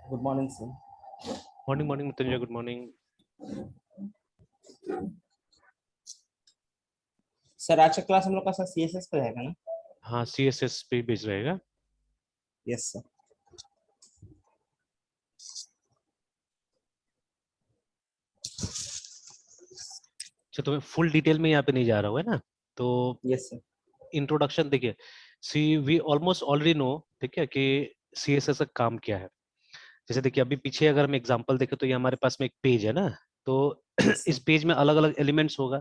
Good morning sir. Morning morning Mrityunjay, good morning. Sir आज का class हम लोग का सर सीएसएस पे रहेगा ना? हाँ, CSS पे बेस रहेगा। Yes sir. अच्छा, तो मैं फुल डिटेल में यहाँ पे नहीं जा रहा हूँ, है ना? तो यस सर। इंट्रोडक्शन देखिए, सी वी ऑलमोस्ट ऑलरेडी नो, ठीक है, कि CSS का काम क्या है। जैसे देखिए, अभी पीछे अगर हम एग्जांपल देखें तो ये हमारे पास में एक पेज है ना। तो यस इस सर। पेज में अलग अलग एलिमेंट्स होगा।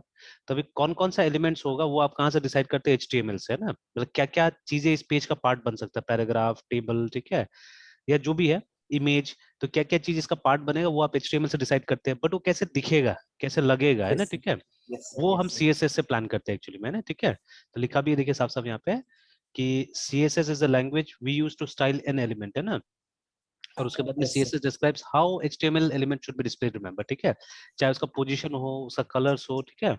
तो अभी कौन कौन सा एलिमेंट्स होगा वो आप कहाँ से डिसाइड करते हैं? HTML से, है ना? मतलब क्या क्या चीजें इस पेज का पार्ट बन सकता है, पैराग्राफ, टेबल, ठीक है, या जो भी है, इमेज। तो क्या क्या चीज इसका पार्ट बनेगा वो आप HTML से डिसाइड करते हैं, बट वो कैसे दिखेगा, कैसे लगेगा, है ना, यस सर। ठीक है, यस सर। वो हम यस सर। CSS से प्लान करते हैं एक्चुअली में, है ना, ठीक है। तो लिखा भी है, देखिए साफ साफ यहाँ पे कि CSS is the language we use to style an element, है ना। और उसके बाद में yes sir. CSS describes how HTML element should be displayed, remember, ठीक है। चाहे उसका पोजीशन हो, उसका कलर्स हो, ठीक है,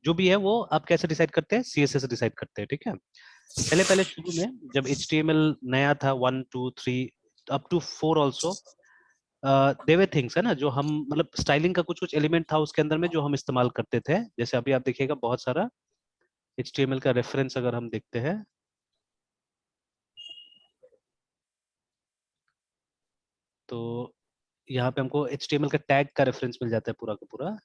जो भी है वो आप कैसे डिसाइड करते हैं? CSS से डिसाइड करते हैं, ठीक है। पहले पहले शुरू में जब HTML नया था, 1 2 3 अप टू 4 ऑल्सो, देवे थिंग्स, है ना, जो हम मतलब स्टाइलिंग का कुछ कुछ एलिमेंट था उसके अंदर में जो हम इस्तेमाल करते थे। जैसे अभी आप देखिएगा बहुत सारा HTML का रेफरेंस अगर हम देखते हैं तो यहाँ पे हमको HTML का टैग का रेफरेंस मिल जाता है पूरा का पूरा।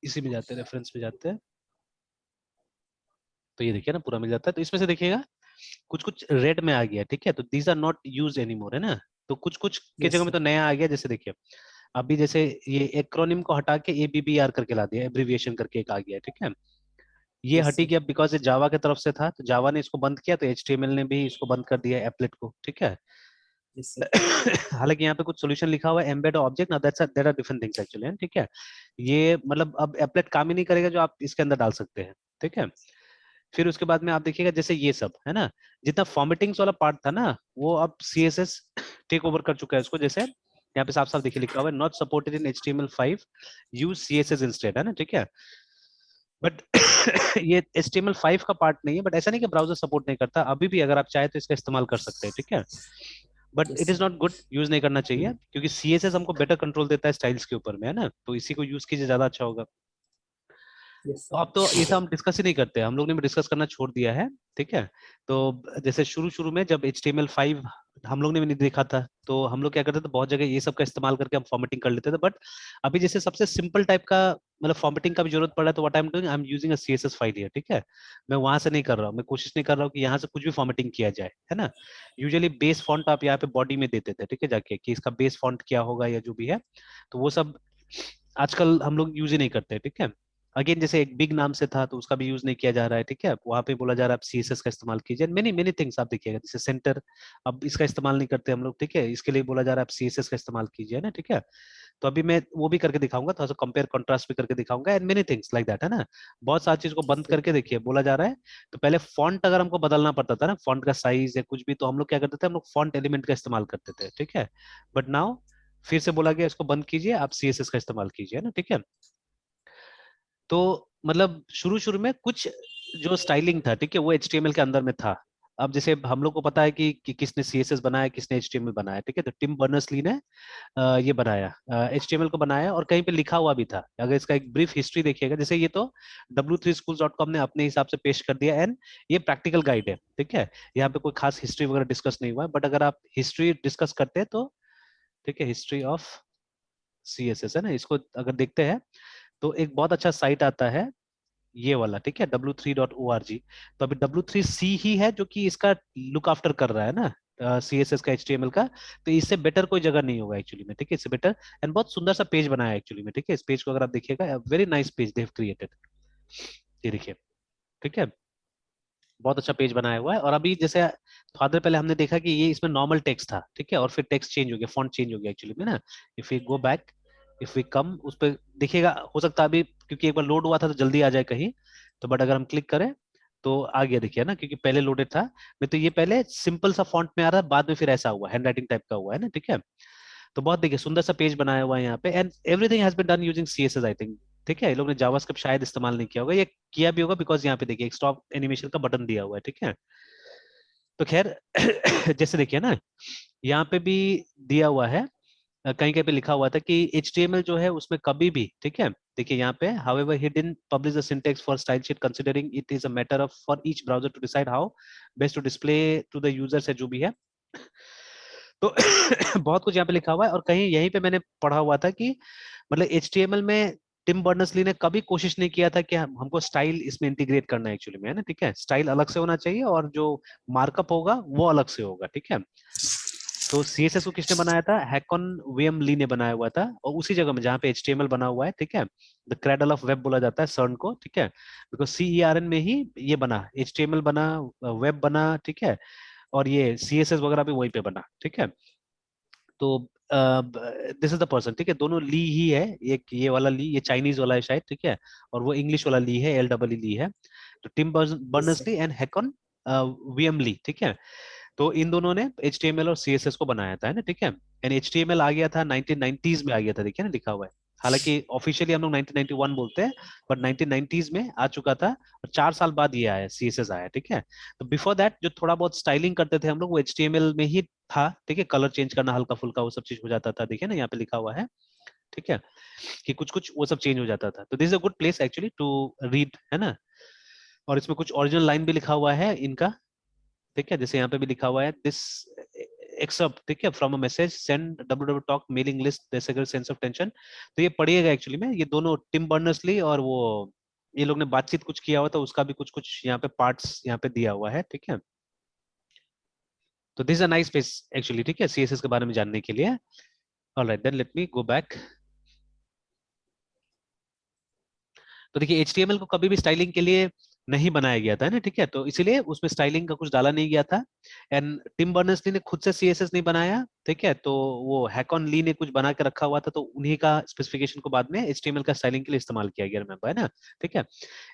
इसी में जाते हैं, रेफरेंस में जाते हैं, तो ये देखिए ना पूरा मिल जाता है। तो इसमें से देखिएगा कुछ कुछ रेड में आ गया, ठीक है, तो these are not use anymore, है ना। तो कुछ कुछ के यस जगह में सर। तो नया आ गया। जैसे देखिए अभी जैसे ये एक्रोनिम को हटा के ABBR करके ला दिया, एब्रिविएशन करके एक आ गया है, ठीक है। ये यस हटी सर। गया बिकॉज ये जावा की तरफ से था, तो जावा ने इसको बंद किया, तो HTML ने भी इसको बंद कर दिया, एप्लेट को, ठीक है। Yes sir. हालांकि यहाँ पे कुछ सॉल्यूशन लिखा हुआ है, एम्बेड ऑब्जेक्ट, ना that's there are different things actually, ठीक है। ये मतलब अब एप्लेट काम ही नहीं करेगा जो आप इसके अंदर डाल सकते हैं, ठीक है। फिर उसके बाद में आप देखिएगा जैसे ये सब है ना, जितना फॉर्मेटिंग्स वाला पार्ट था ना, वो अब CSS टेक ओवर कर चुका है इसको। जैसे यहाँ पे साफ साफ देखिए लिखा हुआ है, not supported in HTML5, use CSS instead, है ना, ठीक है। बट ये HTML5 का पार्ट नहीं है, बट ऐसा नहीं कि ब्राउजर सपोर्ट नहीं करता, अभी भी अगर आप चाहे तो इसका इस्तेमाल कर सकते हैं, ठीक है। But yes it is sir. Not good, use नहीं करना चाहिए, क्योंकि CSS हमको बेटर कंट्रोल देता है स्टाइल्स के ऊपर में, है ना, तो इसी को यूज कीजिए, ज्यादा अच्छा होगा। यस तो सर। अब तो ये सब हम डिस्कस ही नहीं करते, हम लोग ने भी डिस्कस करना छोड़ दिया है, ठीक है। तो जैसे शुरू शुरू में जब HTML5 हम लोग ने भी नहीं देखा था, तो हम लोग क्या करते थे, बहुत जगह ये सब का इस्तेमाल करके हम फॉर्मेटिंग कर लेते थे। बट अभी जैसे सबसे सिंपल टाइप का मतलब फॉर्मेटिंग का भी जरूरत पड़ा है, तो what I am doing, I am using a CSS file here, ठीक है। मैं वहां से नहीं कर रहा हूँ, मैं कोशिश नहीं कर रहा हूँ कि यहाँ से कुछ भी फॉर्मेटिंग किया जाए, है ना। यूजुअली बेस फॉन्ट आप यहाँ पे बॉडी में देते थे, ठीक है, जाके कि इसका बेस फॉन्ट क्या होगा या जो भी है, तो वो सब आजकल हम लोग यूज ही नहीं करते, ठीक है। अगेन जैसे एक बिग नाम से था तो उसका भी यूज नहीं किया जा रहा है, ठीक है, वहां पे बोला जा रहा है आप CSS का इस्तेमाल कीजिए, मेनी मेनी थिंग्स आप देखिएगा, जैसे सेंटर, अब इसका इस्तेमाल नहीं करते हम लोग, ठीक है, इसके लिए बोला जा रहा है आप CSS का इस्तेमाल कीजिए ना, ठीक है। तो अभी मैं वो भी करके दिखाऊंगा, थोड़ा सा कंपेयर कंट्रास्ट भी करके दिखाऊंगा, and many things like that, है ना। बहुत सारी चीज को बंद सर। करके देखिए बोला जा रहा है। तो पहले फॉन्ट अगर हमको बदलना पड़ता था ना, फॉन्ट का साइज या कुछ भी, तो हम लोग क्या करते थे, हम लोग फॉन्ट एलिमेंट का इस्तेमाल करते थे, ठीक है। बट नाउ फिर से बोला गया इसको बंद कीजिए, आप CSS का इस्तेमाल कीजिए ना, ठीक है। तो मतलब शुरू शुरू में कुछ जो स्टाइलिंग था, ठीक है, वो HTML के अंदर में था। अब जैसे हम लोग को पता है कि किसने CSS बनाया, किसने HTML बनाया, ठीक है, तो टिम बर्नर्स ली ने ये बनाया, HTML को बनाया, और कहीं पे लिखा हुआ भी था। अगर इसका एक ब्रीफ हिस्ट्री देखिएगा, जैसे ये तो w3schools.com ने अपने हिसाब से पेश कर दिया, एंड ये प्रैक्टिकल गाइड है, ठीक है। यहाँ पे कोई खास हिस्ट्री वगैरह डिस्कस नहीं हुआ है, बट अगर आप हिस्ट्री डिस्कस करते हैं तो, ठीक है, हिस्ट्री ऑफ CSS, है ना, इसको अगर देखते हैं तो एक बहुत अच्छा साइट आता है ये वाला, ठीक है, w3.org। तो अभी W3C ही है जो कि इसका लुक आफ्टर कर रहा है ना, CSS का, HTML का। तो इससे बेटर कोई जगह नहीं होगा एक्चुअली में, ठीक है, इससे बेटर। एंड बहुत सुंदर सा पेज बनाया है एक्चुअली में, ठीक है। इस पेज को अगर आप देखिएगा, very nice page they have created, ये देखिए, ठीक है, बहुत अच्छा पेज बनाया हुआ है। और अभी जैसे थोड़ा देर पहले हमने देखा कि ये इसमें नॉर्मल टेक्स्ट था, ठीक है, और फिर टेक्स्ट चेंज हो गया, फॉन्ट चेंज हो गया एक्चुअली में ना। If we go back, if we come उस पर देखिएगा, हो सकता है अभी क्योंकि एक बार लोड हुआ था तो जल्दी आ जाए कहीं, तो बट अगर हम क्लिक करें तो आ गया, देखिए ना, क्योंकि पहले लोडेड था। नहीं तो ये पहले सिंपल सा फॉन्ट में आ रहा है, बाद में फिर ऐसा हुआ, हैंड राइटिंग टाइप का हुआ है ना, ठीक है। तो बहुत देखिए सुंदर सा पेज बनाया हुआ है यहाँ पे, and everything has been done using CSS I think, ठीक है। ये लोग ने जावास्क्रिप्ट शायद इस्तेमाल नहीं किया होगा, ये किया भी होगा बिकॉज यहाँ पे देखिए एक स्टॉप एनिमेशन का बटन दिया हुआ है, ठीक है। तो खैर जैसे देखिए ना, यहाँ पे भी दिया हुआ है, कहीं कहीं पे लिखा हुआ था कि HTML जो है उसमें कभी भी, ठीक है, देखिए यहाँ पे however he didn't publish the syntax for style sheet considering it is a matter of for each browser to decide how best to display to the users है जो भी है। तो बहुत कुछ यहाँ पे लिखा हुआ है, और कहीं यहीं पे मैंने पढ़ा हुआ था कि मतलब HTML में टिम बर्नर्स-ली ने कभी कोशिश नहीं किया था कि हमको स्टाइल इसमें इंटीग्रेट करना है एक्चुअली में, है ना, ठीक है, स्टाइल अलग से होना चाहिए और जो मार्कअप होगा वो अलग से होगा, ठीक है। तो CSS को किसने बनाया था? हैकॉन विलियम ली ने बनाया हुआ था, और उसी जगह में जहाँ पे HTML बना हुआ है, ठीक है, द क्रेडल ऑफ वेब बोला जाता है CERN को, ठीक है, बिकॉज CERN में ही ये बना, HTML बना, वेब बना, ठीक है, और ये CSS वगैरह भी वहीं पे बना, ठीक है। तो दिस इज द पर्सन, ठीक है, दोनों ली ही है, एक ये वाला ली, ये चाइनीज वाला है शायद, ठीक है, और वो इंग्लिश वाला ली है, LEE ली है। तो Tim Yes, Berners sir. Lee and Hakon William Lie, ठीक है। तो इन दोनों ने HTML और CSS को बनाया था, है ना, ठीक है। एंड HTML आ गया था 1990s में, आ गया था, देखिए ना लिखा हुआ है, हालांकि ऑफिशियली हम लोग 1991 बोलते हैं, बट 1990s में आ चुका था, और 4 साल बाद ये आया, CSS आया, ठीक है। तो बिफोर दैट जो थोड़ा बहुत स्टाइलिंग करते थे हम लोग वो HTML में ही था, ठीक है, कलर चेंज करना हल्का फुल्का वो सब चीज हो जाता था, देखिए ना यहाँ पे लिखा हुआ है, ठीक है, कि कुछ कुछ वो सब चेंज हो जाता था। तो this is a good place actually to read, है ना। और इसमें कुछ ओरिजिनल लाइन भी लिखा हुआ है इनका, ठीक है, जैसे यहाँ पे भी लिखा हुआ है दिस एक्सेप्ट, ठीक है, from a message send www.talk mailing list their sense of tension. तो ये पढ़िएगा एक्चुअली में, ये दोनों टिम बर्नर्स-ली और वो ये लोग ने बातचीत कुछ किया हुआ था, उसका भी कुछ कुछ यहाँ पे पार्ट्स यहाँ पे दिया हुआ है, ठीक है। तो this is a nice space actually, ठीक है, CSS के बारे में जानने के लिए। Alright then let me go back. तो देखिए HTML को कभी भी स्टाइलिंग के लिए नहीं बनाया गया था, है ना, ठीक है, तो इसीलिए उसमें स्टाइलिंग का कुछ डाला नहीं गया था। एंड टिम बर्नर्स-ली ने खुद से CSS नहीं बनाया, ठीक है, तो वो हैकॉन ली ने कुछ बना के रखा हुआ था, तो उन्हीं का स्पेसिफिकेशन को बाद में HTML का स्टाइलिंग के लिए इस्तेमाल किया गया, रिमेंबर, है ना, ठीक है।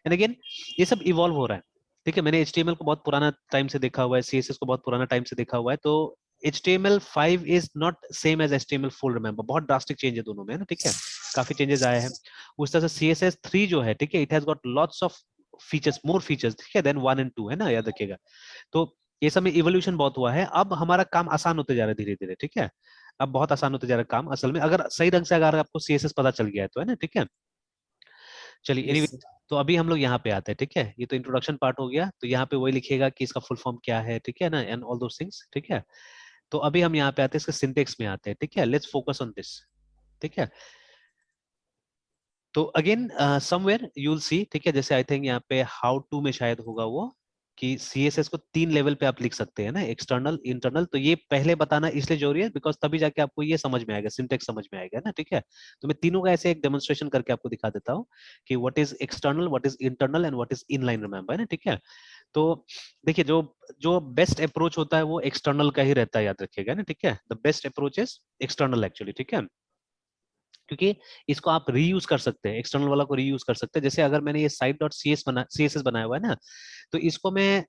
एंड अगेन ये सब इवॉल्व हो रहा है, ठीक है, मैंने HTML को बहुत पुराना टाइम से देखा हुआ है, CSS को बहुत पुराना टाइम से देखा हुआ है, तो HTML5 is not same as HTML4, remember, बहुत ड्रास्टिक चेंज है दोनों में, है ना, ठीक है, काफी चेंजेस आए हैं। उस तरह से CSS3 जो है, ठीक है, it has got lots of features, more features, ठीक है, देन 1 एंड 2, है ना, याद रखिएगा। तो ये सब में इवोल्यूशन बहुत हुआ है, अब हमारा काम आसान होते जा रहा है धीरे धीरे, ठीक है, अब बहुत आसान होते जा रहा है काम, असल में अगर सही ढंग से अगर आपको CSS पता चल गया है तो, है ना, ठीक है। चलिए Yes, एनीवे, sir. तो अभी हम लोग यहाँ पे आते हैं, ठीक है, ये तो इंट्रोडक्शन पार्ट हो गया, तो यहाँ पे वही लिखिएगा कि इसका फुल फॉर्म क्या है, ठीक है ना, एंड ऑल दोस थिंग्स, ठीक है। तो अभी हम यहाँ पे आते हैं, इसके सिंटेक्स में आते हैं, ठीक है, लेट्स फोकस ऑन दिस, ठीक है। तो again somewhere you will see, ठीक है, जैसे आई थिंक यहाँ पे हाउ टू में शायद होगा वो, कि CSS को 3 लेवल पे आप लिख सकते हैं ना, एक्सटर्नल, इंटरनल, तो ये पहले बताना इसलिए जरूरी है बिकॉज तभी जाके आपको ये समझ में आएगा, सिंटेक्स समझ में आएगा ना, ठीक है। तो मैं तीनों का ऐसे एक डेमोन्स्ट्रेशन करके आपको दिखा देता हूँ कि what is external, what is internal and what is inline, remember, है ना, ठीक है। तो देखिए जो जो बेस्ट अप्रोच होता है वो एक्सटर्नल का ही रहता है, याद रखिएगा ना, ठीक है, the best approach is external actually, ठीक है, क्योंकि इसको आप रीयूज कर सकते हैं, एक्सटर्नल वाला को रीयूज कर सकते हैं। जैसे अगर मैंने ये CSS बनाया हुआ है ना, तो इसको मैं,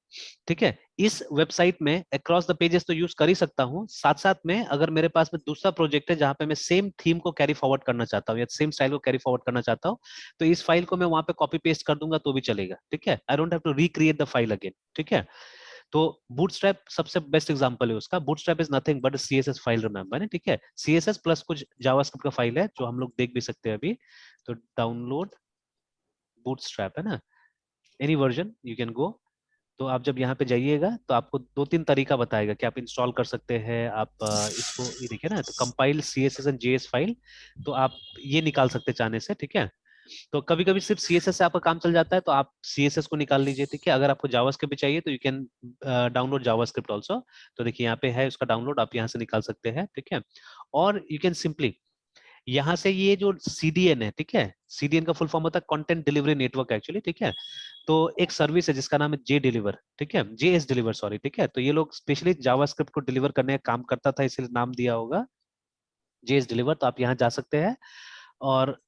ठीक है, इस वेबसाइट में अक्रॉस द पेजेस तो यूज कर ही सकता हूँ, साथ साथ में अगर मेरे पास में दूसरा प्रोजेक्ट है जहां पे मैं सेम थीम को कैरी फॉरवर्ड करना चाहता हूँ या सेम स्टाइल को कैरी फॉरवर्ड करना चाहता हूँ, तो इस फाइल को मैं वहां पे कॉपी पेस्ट कर दूंगा तो भी चलेगा, ठीक है, I don't have to recreate the file again, ठीक है। तो बूटस्ट्रैप सबसे बेस्ट एग्जांपल है उसका, Bootstrap is nothing but CSS file, remember, ठीक है, CSS प्लस कुछ जावास्क्रिप्ट का फाइल है जो हम लोग देख भी सकते हैं अभी। तो डाउनलोड बूटस्ट्रैप, है ना, any version you can go. तो आप जब यहाँ पे जाइएगा तो आपको 2-3 तरीका बताएगा कि आप इंस्टॉल कर सकते हैं, आप इसको ये देखिए ना, तो compile CSS and JS file, तो आप ये निकाल सकते हैं चाहने से, ठीक है। तो कभी कभी सिर्फ CSS से आपका काम चल जाता है, तो आप CSS को निकाल लीजिए, ठीक है। अगर आपको जावास्क्रिप्ट भी चाहिए तो you can download JavaScript also, तो देखिए यहाँ पे है उसका डाउनलोड, आप यहाँ से निकाल सकते हैं, ठीक है। और यू कैन सिंपली यहाँ से ये जो CDN है, ठीक है, CDN का फुल फॉर्म होता है कंटेंट डिलीवरी नेटवर्क एक्चुअली, ठीक है। तो एक सर्विस है जिसका नाम है JDeliver, ठीक है, JS डिलीवर सॉरी, ठीक है। तो ये लोग स्पेशली जावास्क्रिप्ट को डिलीवर करने का काम करता था, इसलिए नाम दिया होगा JS डिलीवर। तो आप यहाँ जा सकते हैं, और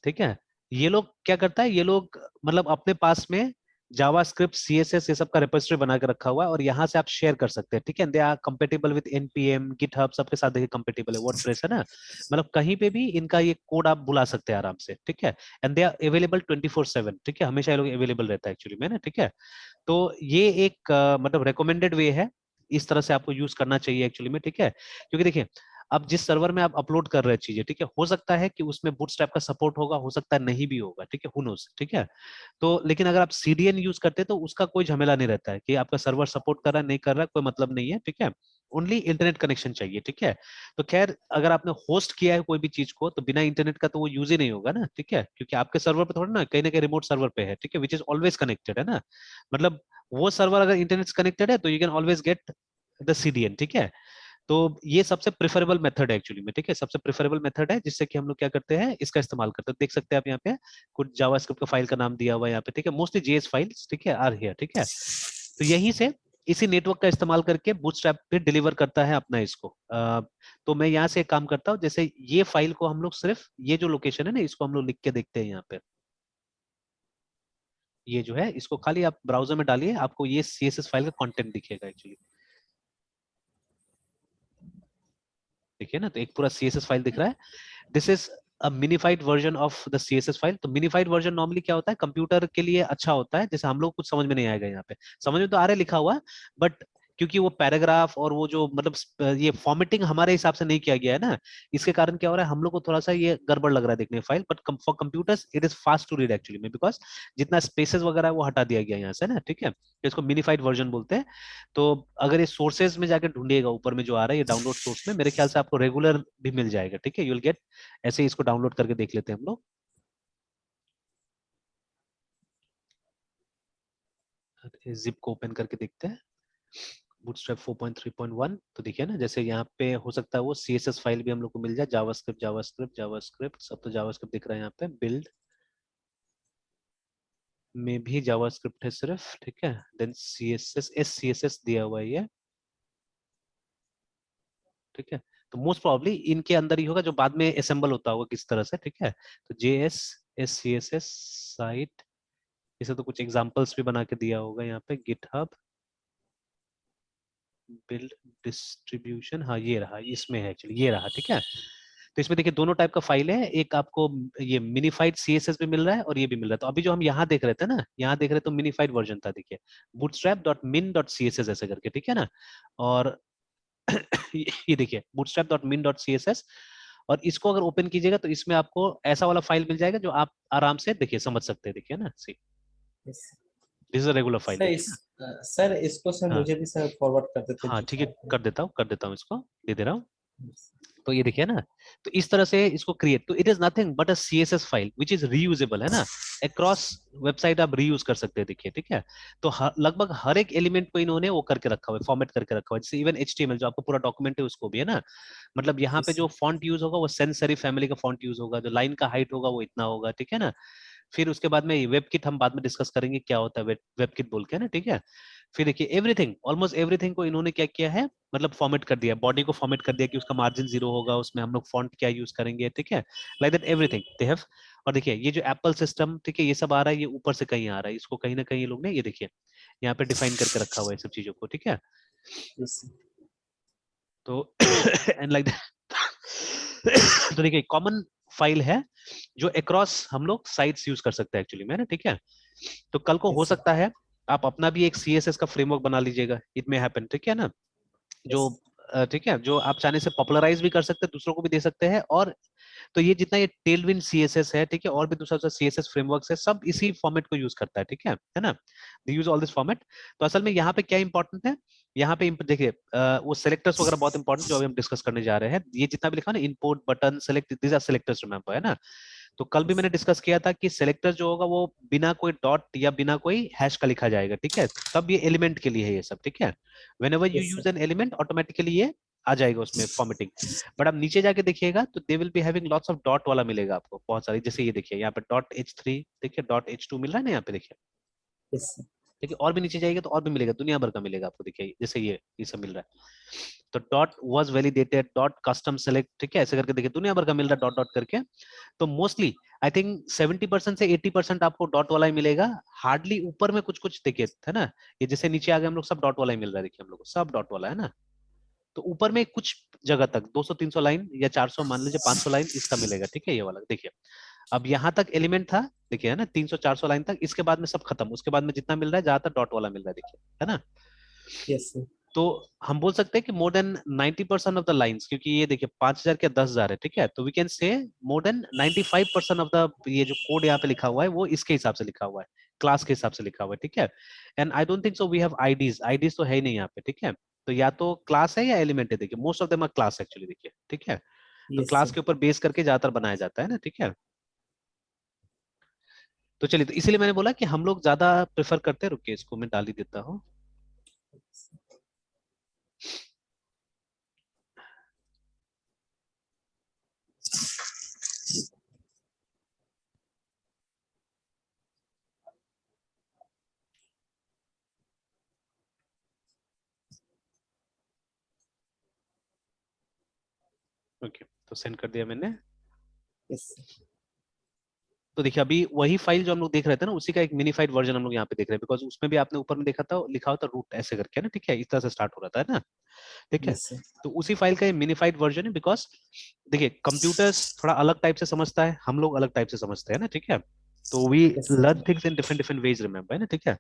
ठीक है, ये लोग क्या करता है, ये लोग मतलब अपने पास में जावास्क्रिप्ट CSS ये सब का रिपोजिटरी बना के रखा हुआ है, और यहाँ से आप शेयर कर सकते हैं, ठीक है। They are compatible with NPM, GitHub, सबके साथ देखिए कंपेटेबल है, वर्डप्रेस है ना, मतलब कहीं पे भी इनका ये कोड आप बुला सकते हैं आराम से, ठीक है। एंड दे आर अवेलेबल 24/7, ठीक है, हमेशा ये लोग अवेलेबल रहता है एक्चुअली में ना, ठीक है। तो ये एक मतलब रिकमेंडेड वे है, इस तरह से आपको यूज करना चाहिए एक्चुअली में, ठीक है। क्योंकि देखिए अब जिस सर्वर में आप अपलोड कर रहे हैं चीजें, ठीक है, हो सकता है कि उसमें बूटस्ट्रैप का सपोर्ट होगा, हो सकता है नहीं भी होगा, ठीक है, हु नोस, ठीक है। तो लेकिन अगर आप सीडीएन यूज करते हैं तो उसका कोई झमेला नहीं रहता है कि आपका सर्वर सपोर्ट कर रहा है नहीं कर रहा है, कोई मतलब नहीं है, ठीक है। ओनली इंटरनेट कनेक्शन चाहिए, ठीक है। तो खैर अगर आपने होस्ट किया है कोई भी चीज को तो बिना इंटरनेट का तो वो यूज ही नहीं होगा ना, ठीक है, क्योंकि आपके सर्वर पे थोड़ा ना कहीं रिमोट सर्वर पे है, ठीक है, विच इज ऑलवेज कनेक्टेड, है ना। मतलब वो सर्वर अगर इंटरनेट से कनेक्टेड है तो you can always get the CDN, ठीक है। तो ये सबसे प्रेफरेबल मेथड है एक्चुअली में, ठीक है, सबसे प्रेफरेबल मेथड है जिससे कि हम लोग क्या करते हैं, इसका इस्तेमाल करते हैं। देख सकते हैं आप यहाँ पे कुछ जावास्क्रिप्ट का फाइल का नाम दिया हुआ है यहाँ पे, ठीक है, मोस्टली जेएस फाइल्स, ठीक है, आर हियर, ठीक है। तो यहीं से इसी नेटवर्क का इस्तेमाल करके बूटस्ट्रैप पे डिलीवर करता है अपना इसको। तो मैं यहाँ से एक काम करता हूँ, जैसे ये फाइल को हम लोग सिर्फ ये जो लोकेशन है ना इसको हम लोग लिख के देखते हैं यहाँ पे। ये जो है इसको खाली आप ब्राउजर में डालिए, आपको ये सीएसएस फाइल का कंटेंट दिखेगा एक्चुअली, देखिए ना, तो एक पूरा सीएसएस फाइल दिख रहा है। This is a minified version of the CSS file. तो मिनिफाइड वर्जन नॉर्मली क्या होता है, कंप्यूटर के लिए अच्छा होता है, जैसे हम लोग कुछ समझ में नहीं आएगा यहाँ पे, समझ में तो आ रहा है लिखा हुआ, बट क्योंकि वो पैराग्राफ और वो जो मतलब ये फॉर्मेटिंग हमारे हिसाब से नहीं किया गया है ना, इसके कारण क्या हो रहा है, हम लोग को थोड़ा सा ये गड़बड़ लग रहा है देखने में file, but for computers it is fast to read actually में, बिकॉज जितना स्पेसेस वगैरह है वो हटा दिया गया यहाँ से ना, ठीक है, तो इसको मिनिफाइड वर्जन बोलते हैं। तो अगर ये सोर्सेज में जाकर ढूंढिएगा ऊपर में जो आ रहा है ये डाउनलोड सोर्स में, मेरे ख्याल से आपको रेगुलर भी मिल जाएगा, ठीक है, यू विल गेट। ऐसे ही इसको डाउनलोड करके देख लेते हैं हम लोग। जिप को ओपन करके देखते हैं, बूटस्ट्रैप 4.3.1। तो देखिए ना, जैसे यहाँ पे हो सकता है वो सीएसएस फाइल भी हम लोग को मिल जाए, जावास्क्रिप्ट जावास्क्रिप्ट जावास्क्रिप्ट, सब तो जावास्क्रिप्ट दिख रहा है यहाँ पे, बिल्ड में भी जावास्क्रिप्ट है सिर्फ, ठीक है, देन सीएसएस एससीएसएस दिया हुआ है ये, ठीक है। तो मोस्ट प्रॉब्ली इनके अंदर ही होगा जो बाद में असेंबल होता होगा किस तरह से, ठीक है। तो जेएस एससीएसएस साइट, इसे तो कुछ एग्जांपल्स भी बना के दिया होगा यहाँ पे, गिटहब बिल्ड डिस्ट्रीब्यूशन, हाँ ये रहा, इसमें है एक्चुअली, ये रहा, ठीक है। तो इसमें देखिए दोनों टाइप का फाइल है, एक आपको ये मिनिफाइड सीएसएस भी मिल रहा है और ये भी मिल रहा है। तो अभी जो हम यहाँ देख रहे थे ना, यहाँ देख रहे तो मिनिफाइड वर्जन था, देखिए bootstrap.min.css ऐसे करके, ठीक है ना। और ये देखिए bootstrap.min.css, और इसको अगर ओपन कीजिएगा तो इसमें आपको ऐसा वाला फाइल मिल जाएगा जो आप आराम से देखिए समझ सकते हैं, देखिए ना, सी yes, this is a regular file, sir देखिए इस ना। सर इसको सर हाँ मुझे भी सर फॉरवर्ड कर देते हाँ, जी ठीक है, चाहते कर देता हूँ, कर देता हूँ, इसको दे दे रहा हूँ। हैं। तो ये देखिए ना, तो इस तरह से इसको क्रिएट, तो it is nothing but a CSS file which is reusable, है ना, अक्रॉस वेबसाइट आप रीयूज कर सकते हैं, देखिए, ठीक है। तो लगभग हर एक एलिमेंट को इन्होंने वो करके रखा हुआ है, फॉर्मेट करके रखा हुआ है, जैसे इवन एचटीएमएल जो आपको पूरा डॉक्यूमेंट है उसको भी, है ना। मतलब यहाँ पे Yes, जो फॉन्ट यूज होगा वो सेंस सेरिफ फैमिली का फॉन्ट यूज होगा, जो लाइन का हाइट होगा वो इतना होगा, ठीक है ना। फिर उसके बाद में वेब किट हम बाद में डिस्कस करेंगे क्या होता है वेब किट बोल के, है ना, ठीक है। फिर देखिए एवरीथिंग, ऑलमोस्ट एवरीथिंग को इन्होंने क्या किया है, मतलब फॉर्मेट कर दिया, बॉडी को फॉर्मेट कर दिया कि उसका मार्जिन 0 होगा, उसमें हम लोग फॉन्ट क्या यूज करेंगे, ठीक है, like that everything they have. और देखिए ये जो एप्पल सिस्टम, ठीक है, ये सब आ रहा है, ये ऊपर से कहीं आ रहा है, इसको कहीं ना कहीं ये लोग ने, ये देखिए यहाँ पे डिफाइन करके रखा हुआ है सब चीजों को, ठीक है। yes, तो एंड लाइक तो देखिए कॉमन फाइल है जो अक्रॉस हम लोग साइट्स यूज कर सकते हैं एक्चुअली में ना, ठीक है। तो कल को हो yes, सकता है आप अपना भी एक सीएसएस का फ्रेमवर्क बना लीजिएगा, इट मे हैपन, ठीक है ना। जो yes, ठीक है, जो आप चाहने से पॉपुलराइज भी कर सकते हैं, दूसरों को भी दे सकते हैं। और तो ये जितना ये टेलविंड सीएसएस है, ठीक है, और भी दूसरा दूसरा सीएसएस फ्रेमवर्क्स है, सब इसी फॉर्मेट को यूज करता है, ठीक है ना, दे यूज ऑल दिस फॉर्मेट। तो असल में यहाँ पे क्या इंपॉर्टेंट है, यहाँ पे देखिए वो सेलेक्टर्स वगैरह बहुत इंपॉर्टेंट जो अभी हम डिस्कस करने जा रहे हैं, ये जितना भी लिखा ना, input button select, these are selectors, remember, है ना। तो कल भी yes, मैंने डिस्कस किया था कि सेलेक्टर जो होगा वो बिना कोई डॉट या बिना कोई हैश का लिखा जाएगा, ठीक है, तब ये एलिमेंट के लिए है ये सब, ठीक है। When ever you yes, use sir. An element automatically ये आ जाएगा उसमें फॉर्मेटिंग। बट आप नीचे जाके देखिएगा तो they will be having lots of dot वाला मिलेगा आपको बहुत सारी, जैसे ये देखिए यहाँ पे .h3, देखिए .h2 मिल रहा है ना यहाँ पे, देखिए, Yes, sir. देखिए और भी नीचे जाएगा तो और भी मिलेगा, दुनिया भर का मिलेगा आपको, देखिए जैसे ये सब मिल रहा है। तो dot was validated, dot custom select, ठीक है, ऐसे करके देखिए दुनिया भर का मिल रहा है डॉट डॉट करके। तो मोस्टली आई थिंक 70% से 80% आपको डॉट वाला ही मिलेगा, हार्डली ऊपर में कुछ कुछ देखिए, है ना, ये जैसे नीचे आ गए हम लोग, सब डॉट वाला ही मिल रहा है, देखिए हम लोग को सब डॉट वाला, है ना। तो ऊपर में कुछ जगह तक 200-300 लाइन या 400, मान लीजिए 500 लाइन इसका मिलेगा, ठीक है, ये वाला देखिए। अब यहाँ तक एलिमेंट था, देखिए है ना, 300-400 लाइन तक, इसके बाद में सब खत्म, उसके बाद में जितना मिल रहा है ज्यादातर डॉट वाला मिल रहा है, देखिए है ना। Yes, sir. तो हम बोल सकते हैं कि more than 90% of the lines, क्योंकि ये देखिए 5,000 के 10,000 है, ठीक है, तो we can say more than 95% of the ये जो कोड यहाँ पे लिखा हुआ है वो इसके हिसाब से लिखा हुआ है, क्लास के हिसाब से लिखा हुआ है, ठीक है। And I don't think so we have IDs, IDs तो है ही नहीं यहाँ पे, ठीक है। तो या तो क्लास है या एलिमेंट है, देखिए most of them are class actually, देखिए ठीक है। तो Yes, क्लास sir. के ऊपर बेस करके ज्यादातर बनाया जाता है ना, ठीक है। तो चलिए, तो इसीलिए मैंने बोला कि हम लोग ज्यादा प्रेफर करते हैं, रुकिए इसको मैं डाल ही देता हूँ। ओके, तो सेंड कर दिया मैंने। Yes, sir. तो देखिए अभी वही फाइल जो हम लोग देख रहे थे ना, उसी का एक मिनीफाइड वर्जन हम लोग यहाँ पे देख रहे हैं, बिकॉज उसमें भी आपने ऊपर में देखा था, लिखा होता रूट ऐसे करके ना, ठीक है, इस तरह से स्टार्ट हो रहा था, है ना, ठीक है। Yes, sir. तो उसी फाइल का ये मिनीफाइड वर्जन है, बिकॉज देखिए कंप्यूटर्स थोड़ा अलग टाइप से समझता है, हम लोग अलग टाइप से समझते हैं ना, ठीक है। तो we Yes, sir. Learn things in different different ways, remember, है ना, ठीक है।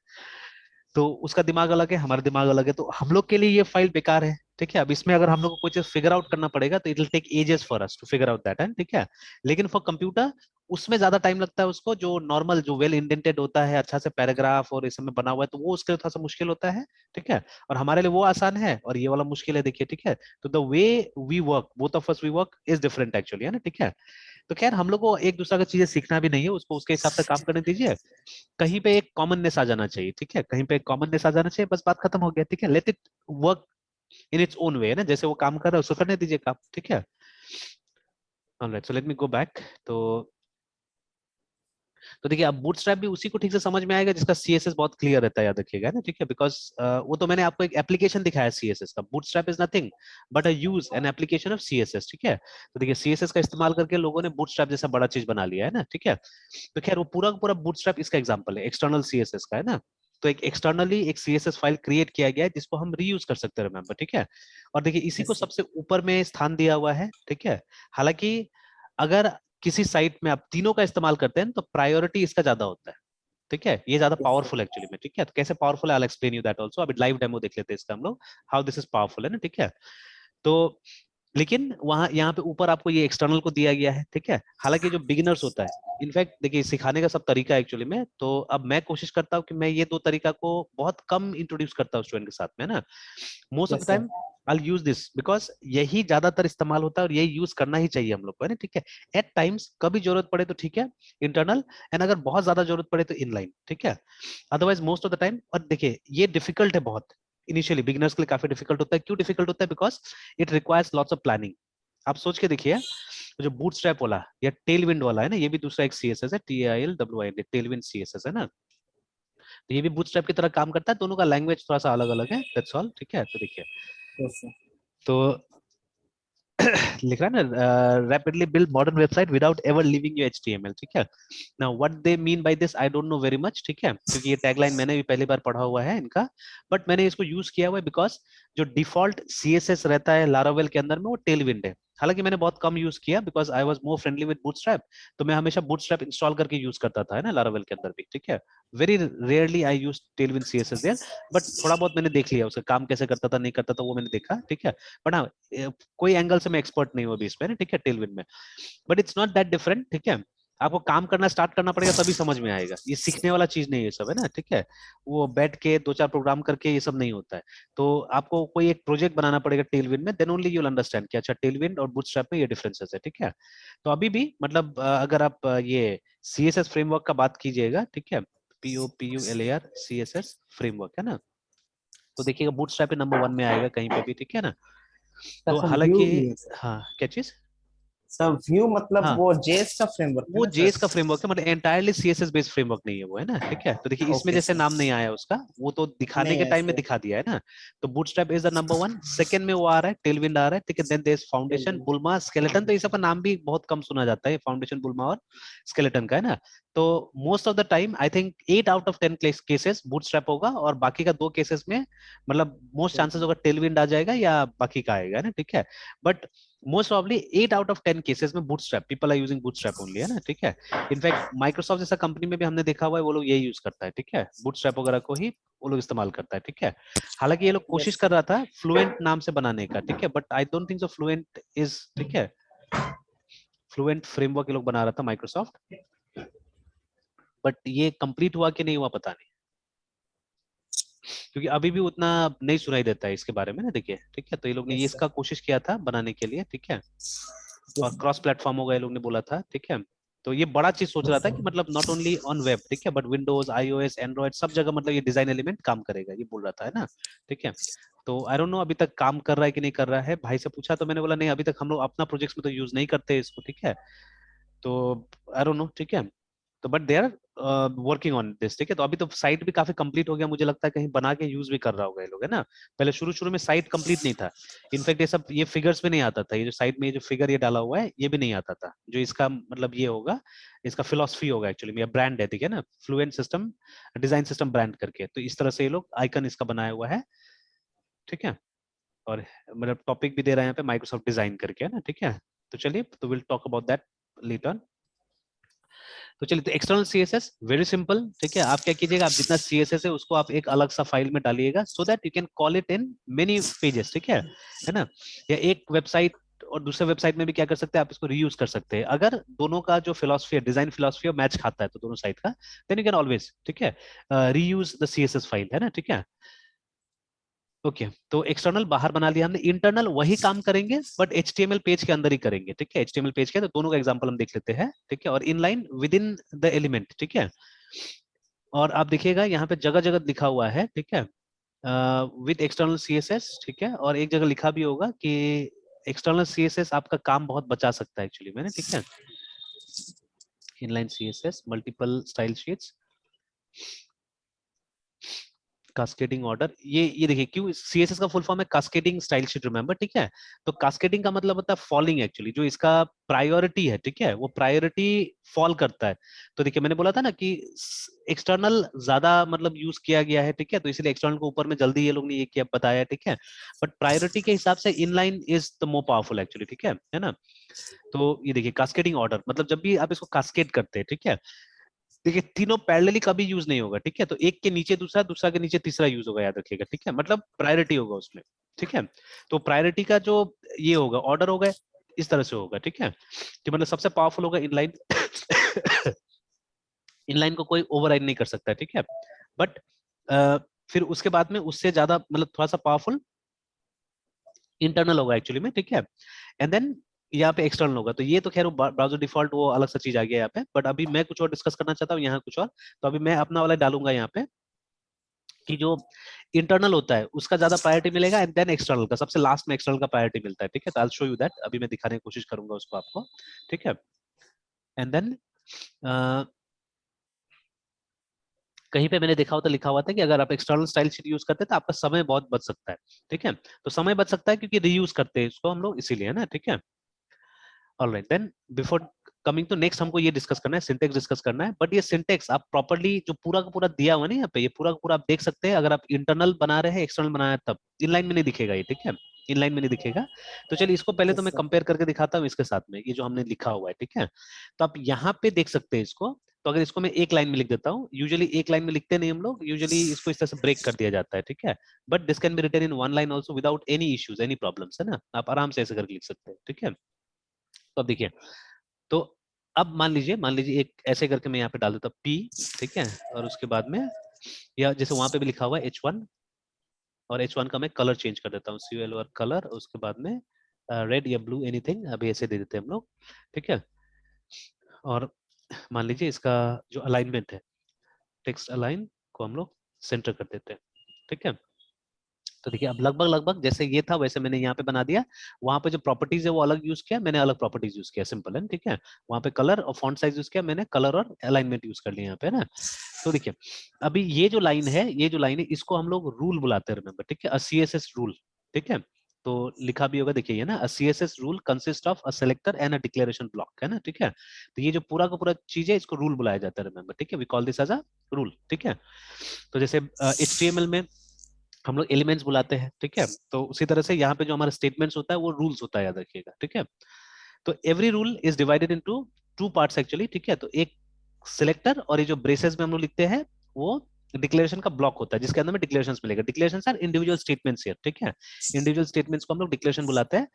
तो उसका दिमाग अलग है, हमारा दिमाग अलग है, तो हम लोग के लिए ये फाइल बेकार है, ठीक है। अब इसमें अगर हम लोग को कोई चीज फिगर आउट करना पड़ेगा तो it will take ages for us to figure out that, है ठीक है। लेकिन फॉर कंप्यूटर उसमें ज्यादा टाइम लगता है उसको, जो नॉर्मल जो वेल इंडेंटेड होता है, अच्छा से पैराग्राफ और इस समय बना हुआ है, तो वो उसके लिए थोड़ा सा मुश्किल होता है, ठीक है। और हमारे लिए वो आसान है और ये वाला मुश्किल है, देखिए, ठीक है। तो the way we work, both of us we work is different actually, है ना, ठीक है। तो खैर हम लोग को एक दूसरा का चीजें सीखना भी नहीं है, उसको उसके हिसाब से काम करने दीजिए। कहीं पे एक कॉमननेस आ जाना चाहिए, ठीक है, कहीं पे एक कॉमननेस आ जाना चाहिए, बस बात खत्म हो गया, ठीक है। Let it work in its own way, ना, जैसे वो काम कर रहा है उसको करने दीजिए काम, ठीक है। Alright, so let me go back. तो देखिए अब बूटस्ट्रैप भी उसी को ठीक से समझ में आएगा जिसका सीएसएस बहुत क्लियर रहता है, याद रखिएगा ना, ठीक है। बिकॉज वो तो मैंने आपको एक एप्लीकेशन दिखाया सीएसएस का, bootstrap is nothing but a use an application of CSS, ठीक है। तो देखिए सीएसएस का इस्तेमाल करके लोगों ने बूटस्ट्रैप जैसा बड़ा चीज बना लिया है ना, ठीक है। तो खैर वो पूरा का पूरा बूटस्ट्रैप इसका एग्जांपल है, एक्सटर्नल सीएसएस का, है ना। तो एक एक्सटर्नली एक सीएसएस फाइल क्रिएट किया गया है जिसको हम रीयूज कर सकते हैं, रिमेंबर, ठीक है। और देखिए इसी को Yes, sir. सबसे ऊपर में स्थान दिया हुआ है, ठीक है। हालांकि अगर किसी साइट में आप तीनों का इस्तेमाल करते हैं तो प्रायोरिटी इसका ज्यादा होता है, ठीक है। ये ज्यादा Yes, sir. पावरफुल एक्चुअली में, ठीक है। तो कैसे पावरफुल है, I explain you that also. अभी लाइव डेमो देख लेते हैं इसका हम लोग, हाउ दिस इज पावरफुल, है ना, ठीक है। तो लेकिन वहां यहाँ पे ऊपर आपको ये एक्सटर्नल को दिया गया है, ठीक है। हालांकि जो बिगिनर्स होता है, इनफैक्ट देखिए सिखाने का सब तरीका है एक्चुअली में, तो अब मैं कोशिश करता हूँ कि मैं ये दो तरीका को बहुत कम इंट्रोड्यूस करता हूँ स्टूडेंट के साथ में ना। Most of the Yes, sir. Time I use this because यही ज्यादातर इस्तेमाल होता है और यही यूज करना ही चाहिए हम लोग को, है ना, ठीक है। एट टाइम्स कभी जरूरत पड़े तो ठीक है इंटरनल, एंड अगर बहुत ज्यादा जरूरत पड़े तो इनलाइन, ठीक है। Otherwise most of the time, और देखिए ये डिफिकल्ट है बहुत, इनिशियली बिगिनर्स के लिए काफी डिफिकल्ट होता है। क्यों डिफिकल्ट होता है? Because it requires lots of planning. आप सोच के देखिए, जो बूटस्ट्रैप वाला या टेलविंड वाला है ना, ये भी दूसरा एक सीएसएस है, TAILWIND, टेलविंड सीएसएस, है ना। तो ये भी बूटस्ट्रैप की तरह काम करता है, दोनों का लैंग्वेज थोड़ा सा अलग अलग है, दैट्स ऑल, ठीक है। तो देखिए, Yes, sir. तो लिख रहा है ना, rapidly build modern website without ever living your HTML, ठीक है। Now what they mean by this I don't know very much, ठीक है, क्योंकि ये टैगलाइन मैंने भी पहली बार पढ़ा हुआ है इनका, बट मैंने इसको यूज किया हुआ है बिकॉज जो डिफॉल्ट CSS रहता है लारावेल के अंदर में वो टेलविंड है। हालांकि मैंने बहुत कम यूज किया because I was more friendly with bootstrap, तो मैं हमेशा बूटस्ट्रैप इंस्टॉल करके यूज करता था, है ना, लारावेल के अंदर भी, ठीक है। Very rarely I use Tailwind CSS there, but थोड़ा बहुत मैंने देख लिया उसका काम कैसे करता था, नहीं करता था, वो मैंने देखा, ठीक है। बट हाँ, कोई एंगल से मैं एक्सपर्ट नहीं हूँ अभी इसमें, ठीक है, टेलविंड में। But it's not that different, ठीक है। आपको काम करना स्टार्ट करना पड़ेगा तभी समझ में आएगा, ये सीखने वाला चीज नहीं है ये सब, है ना, ठीक है। वो बैठ के दो चार प्रोग्राम करके ये सब नहीं होता है। तो आपको कोई एक प्रोजेक्ट बनाना पड़ेगा टेलविंड में, then only you will understand कि अच्छा टेलविंड और बूटस्ट्रैप में ये डिफरेंसेस है, ठीक है। तो अभी भी मतलब अगर आप ये CSS फ्रेमवर्क का बात कीजिएगा, ठीक है, POPULAR CSS फ्रेमवर्क, है ना, तो देखिएगा बूटस्ट्रैप नंबर 1 में आएगा कहीं पे भी, ठीक है ना। Sir, तो sir, view हालांकि, भी है सर। हाँ क्या चीज? सर व्यू मतलब हाँ, वो जेएस का फ्रेमवर्क है वो ना जेएस का सर? फ्रेमवर्क है, मतलब एंटायरली CSS बेस्ड फ्रेमवर्क नहीं है वो, है ना, ठीक है। तो देखिए इसमें ओके जैसे सर। नाम नहीं आया उसका, वो तो दिखाने नहीं के टाइम में ऐसे दिखा दिया है ना। तो bootstrap is the number 1, second में वो आ रहा है टेलविंड आ रहा है, ठीक है। Then there is Foundation, Tailwind. Bulma, Skeleton, तो ये सब का नाम भी बहुत कम सुना जाता है, फाउंडेशन, बुल्मा और स्केलेटन का, है ना। तो most of the time I think 8 out of 10 cases Bootstrap होगा, और बाकी का 2 केसेस में मतलब मोस्ट चांसेस होगा टेलविंड आ जाएगा या बाकी का आएगा ना, ठीक है। But most probably 8 out of 10 cases में Bootstrap, people are using Bootstrap only, है ना, ठीक है। इनफैक्ट माइक्रोसॉफ्ट जैसा कंपनी में भी हमने देखा हुआ है वो लोग यही यूज करता है, ठीक है, बूटस्ट्रैप वगैरह को ही वो लोग इस्तेमाल करता है, ठीक है। हालांकि ये लोग कोशिश यस कर सर। रहा था फ्लुएंट नाम से बनाने का, ठीक है, but I don't think so fluent is, ठीक है, फ्लुएंट फ्रेमवर्क ये लोग बना रहा था माइक्रोसॉफ्ट, बट ये कंप्लीट हुआ कि नहीं हुआ पता नहीं, क्योंकि अभी भी उतना नहीं सुनाई देता है इसके बारे में ना, देखिए, ठीक है। तो ये लोग ने ये यस इसका सर। कोशिश किया था बनाने के लिए, ठीक है, और यस क्रॉस प्लेटफॉर्म होगा ये लोग ने बोला था, ठीक है। तो ये बड़ा चीज सोच रहा था कि सर। मतलब नॉट ओनली ऑन वेब, ठीक है, बट विंडोज, आईओएस, एंड्रॉइड सब जगह मतलब ये डिजाइन एलिमेंट काम करेगा, ये बोल रहा था, है ना, ठीक है। तो आई डोंट नो अभी तक काम कर रहा है कि नहीं कर रहा है, भाई से पूछा तो मैंने बोला नहीं अभी तक हम लोग अपना प्रोजेक्ट्स में तो यूज नहीं करते इसको, ठीक है। तो आई डोंट नो, ठीक है। तो but they are working on this, ठीक है। तो अभी तो साइट भी काफी कंप्लीट हो गया, मुझे लगता है कहीं बना के यूज भी कर रहा होगा ये लोग, है ना। पहले शुरू शुरू में साइट कंप्लीट नहीं था, इनफैक्ट ये सब ये फिगर्स भी नहीं आता था, ये जो साइट में ये जो फिगर ये डाला हुआ है ये भी नहीं आता था, जो इसका मतलब ये होगा, इसका फिलोसफी होगा एक्चुअली में, ब्रांड है, ठीक है ना, fluent system design system brand करके, तो इस तरह से ये लोग आइकन इसका बनाया हुआ है, ठीक है। और मतलब टॉपिक भी दे रहे हैं यहाँ पे माइक्रोसॉफ्ट डिजाइन करके, है ना, ठीक है। तो चलिए, तो will talk about that later. तो चलिए, तो एक्सटर्नल सीएसएस वेरी सिंपल, ठीक है। आप क्या कीजिएगा, आप जितना सीएसएस है उसको आप एक अलग सा फाइल में डालिएगा, so that you can call it in many pages, ठीक है ना। या एक वेबसाइट और दूसरे वेबसाइट में भी क्या कर सकते हैं, आप इसको रीयूज कर सकते हैं, अगर दोनों का जो फिलोसफी है, डिजाइन फिलोसफी है, मैच खाता है तो दोनों साइट का, देन यू कैन ऑलवेज, ठीक है, रीयूज द सीएसएस फाइल, है ना, ठीक है। ओके तो एक्सटर्नल बाहर बना लिया हमने, इंटरनल वही काम करेंगे बट एचटीएमएल पेज के अंदर ही करेंगे, ठीक है। एचटीएमएल पेज के, तो दोनों का एग्जांपल हम देख लेते हैं, ठीक है, और inline with in the element, ठीक है। और आप देखिएगा यहाँ पे जगह जगह लिखा हुआ है, ठीक है, विद एक्सटर्नल सीएसएस, ठीक है, और एक जगह लिखा भी होगा कि एक्सटर्नल सीएसएस आपका काम बहुत बचा सकता है एक्चुअली मैंने, ठीक है। Inline CSS multiple style sheets, cascading order, ये देखिए, क्यों सीएसएस का फुल फॉर्म है कास्केडिंग स्टाइल शीट, रिमेंबर, ठीक है। तो कास्केडिंग का मतलब होता है फॉलिंग एक्चुअली, जो इसका प्रायोरिटी है, ठीक है, वो प्रायोरिटी फॉल करता है। तो देखिए मैंने बोला था ना कि एक्सटर्नल ज्यादा मतलब यूज किया गया है, ठीक है, तो इसलिए एक्सटर्नल को ऊपर में जल्दी ये लोग ने ये किया बताया, ठीक है। बट प्रायोरिटी के हिसाब से inline is the more powerful actually, ठीक है ना। तो ये देखिए कास्केडिंग ऑर्डर मतलब जब भी आप इसको कास्केड करते हैं, ठीक है, देखिए तीनों पैरेलली कभी यूज नहीं होगा, ठीक है, तो एक के नीचे दूसरा, दूसरा के नीचे तीसरा यूज होगा, याद रखिएगा, ठीक है, मतलब प्रायोरिटी होगा उसमें, ठीक है। तो प्रायोरिटी का जो ये होगा ऑर्डर होगा इस तरह से होगा, ठीक है, कि मतलब सबसे पावरफुल होगा इनलाइन इनलाइन को कोई ओवरराइड नहीं कर सकता, ठीक है। बट फिर उसके बाद में उससे ज्यादा मतलब थोड़ा सा पावरफुल इंटरनल होगा एक्चुअली में, ठीक है। एंड देन यहाँ पे एक्सटर्नल होगा, तो ये तो खैर ब्राउजर डिफॉल्ट वो अलग सा चीज आ गया यहाँ पे, बट अभी मैं कुछ और डिस्कस करना चाहता हूँ यहाँ कुछ और। तो अभी मैं अपना वाला डालूंगा यहाँ पे कि जो इंटरनल होता है उसका ज्यादा प्रायोरिटी मिलेगा, एंड देन एक्सटर्नल का सबसे लास्ट में एक्सटर्नल का प्रायोरिटी मिलता है, ठीक है। तो आई शो यू दैट, अभी मैं दिखाने की कोशिश करूंगा उसको आपको, ठीक है। एंड देन कहीं पे मैंने देखा होता लिखा हुआ था कि अगर आप एक्सटर्नल स्टाइल शीट यूज करते हैं तो आपका समय बहुत बच सकता है, ठीक है। तो समय बच सकता है क्योंकि रीयूज करते हैं इसको हम लोग इसीलिए, है ना, ठीक है। Alright then, before coming to next, हमको ये डिस्कस करना है, सिंटेक्स डिस्कस करना है। बट ये सिंटेक्स आप प्रॉपर्ली जो पूरा का पूरा दिया हुआ है ना यहाँ पे, ये पूरा का पूरा आप देख सकते हैं, अगर आप इंटरनल बना रहे हैं एक्सटर्नल बना रहे हैं तब इनलाइन में नहीं दिखेगा ये, ठीक है, इनलाइन में नहीं दिखेगा। तो चलिए इसको पहले तो यस मैं सर। कंपेयर करके दिखाता हूँ इसके साथ में, ये जो हमने लिखा हुआ है, ठीक है। तो आप यहाँ पे देख सकते हैं इसको। तो अगर इसको मैं एक लाइन में लिख देता हूँ, यूजुअली एक लाइन में लिखते नहीं हम लोग, यूजुअली इसको इस तरह से ब्रेक कर दिया जाता है, ठीक है। But this can be written in one line also without any issues any problems, है ना, आप आराम से ऐसे करके लिख सकते हैं, ठीक है। तो अब देखिए, तो अब मान लीजिए एक ऐसे करके मैं यहाँ पे डाल देता हूँ पी, ठीक है, और उसके बाद में या जैसे वहां पे भी लिखा हुआ है H1, और H1 का मैं कलर चेंज कर देता हूँ, CUL और कलर, उसके बाद में रेड या ब्लू एनीथिंग अभी ऐसे दे देते हैं हम लोग, ठीक है। और मान लीजिए इसका जो अलाइनमेंट है, टेक्स्ट अलाइन को हम लोग सेंटर कर देते हैं, ठीक है। तो देखिए अब लगभग लगभग जैसे ये था वैसे मैंने यहाँ पे बना दिया, वहां पे जो प्रॉपर्टीज है वो अलग यूज किया मैंने, अलग प्रॉपर्टीज यूज किया, सिंपल है, ठीक है। वहां पे कलर और फॉन्ट साइज यूज किया मैंने, कलर और अलाइनमेंट यूज कर लिया यहाँ पे ना। तो देखिए अभी ये जो लाइन है, ये जो लाइन है इसको हम लोग रूल बुलाते हैं, रिमेंबर, ठीक है, सीएसएस रूल, ठीक है। तो लिखा भी होगा, देखिए ये ना, CSS rule consist of a selector and a declaration block, है ना, ठीक है। तो ये जो पूरा का पूरा चीज है इसको रूल बुलाया जाता है, रिमेंबर, ठीक है, we call this as a rule, ठीक है। तो जैसे HTML में हम लोग एलिमेंट्स बुलाते हैं, ठीक है, तो उसी तरह से यहाँ पे जो हमारा स्टेटमेंट्स होता है वो रूल्स होता है, याद रखिएगा, ठीक है। तो every rule is divided into two parts actually, ठीक है। तो एक सिलेक्टर, और ये जो ब्रेसेस में हम लोग लिखते हैं वो डिक्लेरेशन का ब्लॉक होता है, जिसके अंदर में डिक्लेरेशंस मिलेगा। Declarations are individual statements here, ठीक है। इंडिविजुअल स्टेटमेंट्स को हम लोग डिक्लेरेशन बुलाते हैं।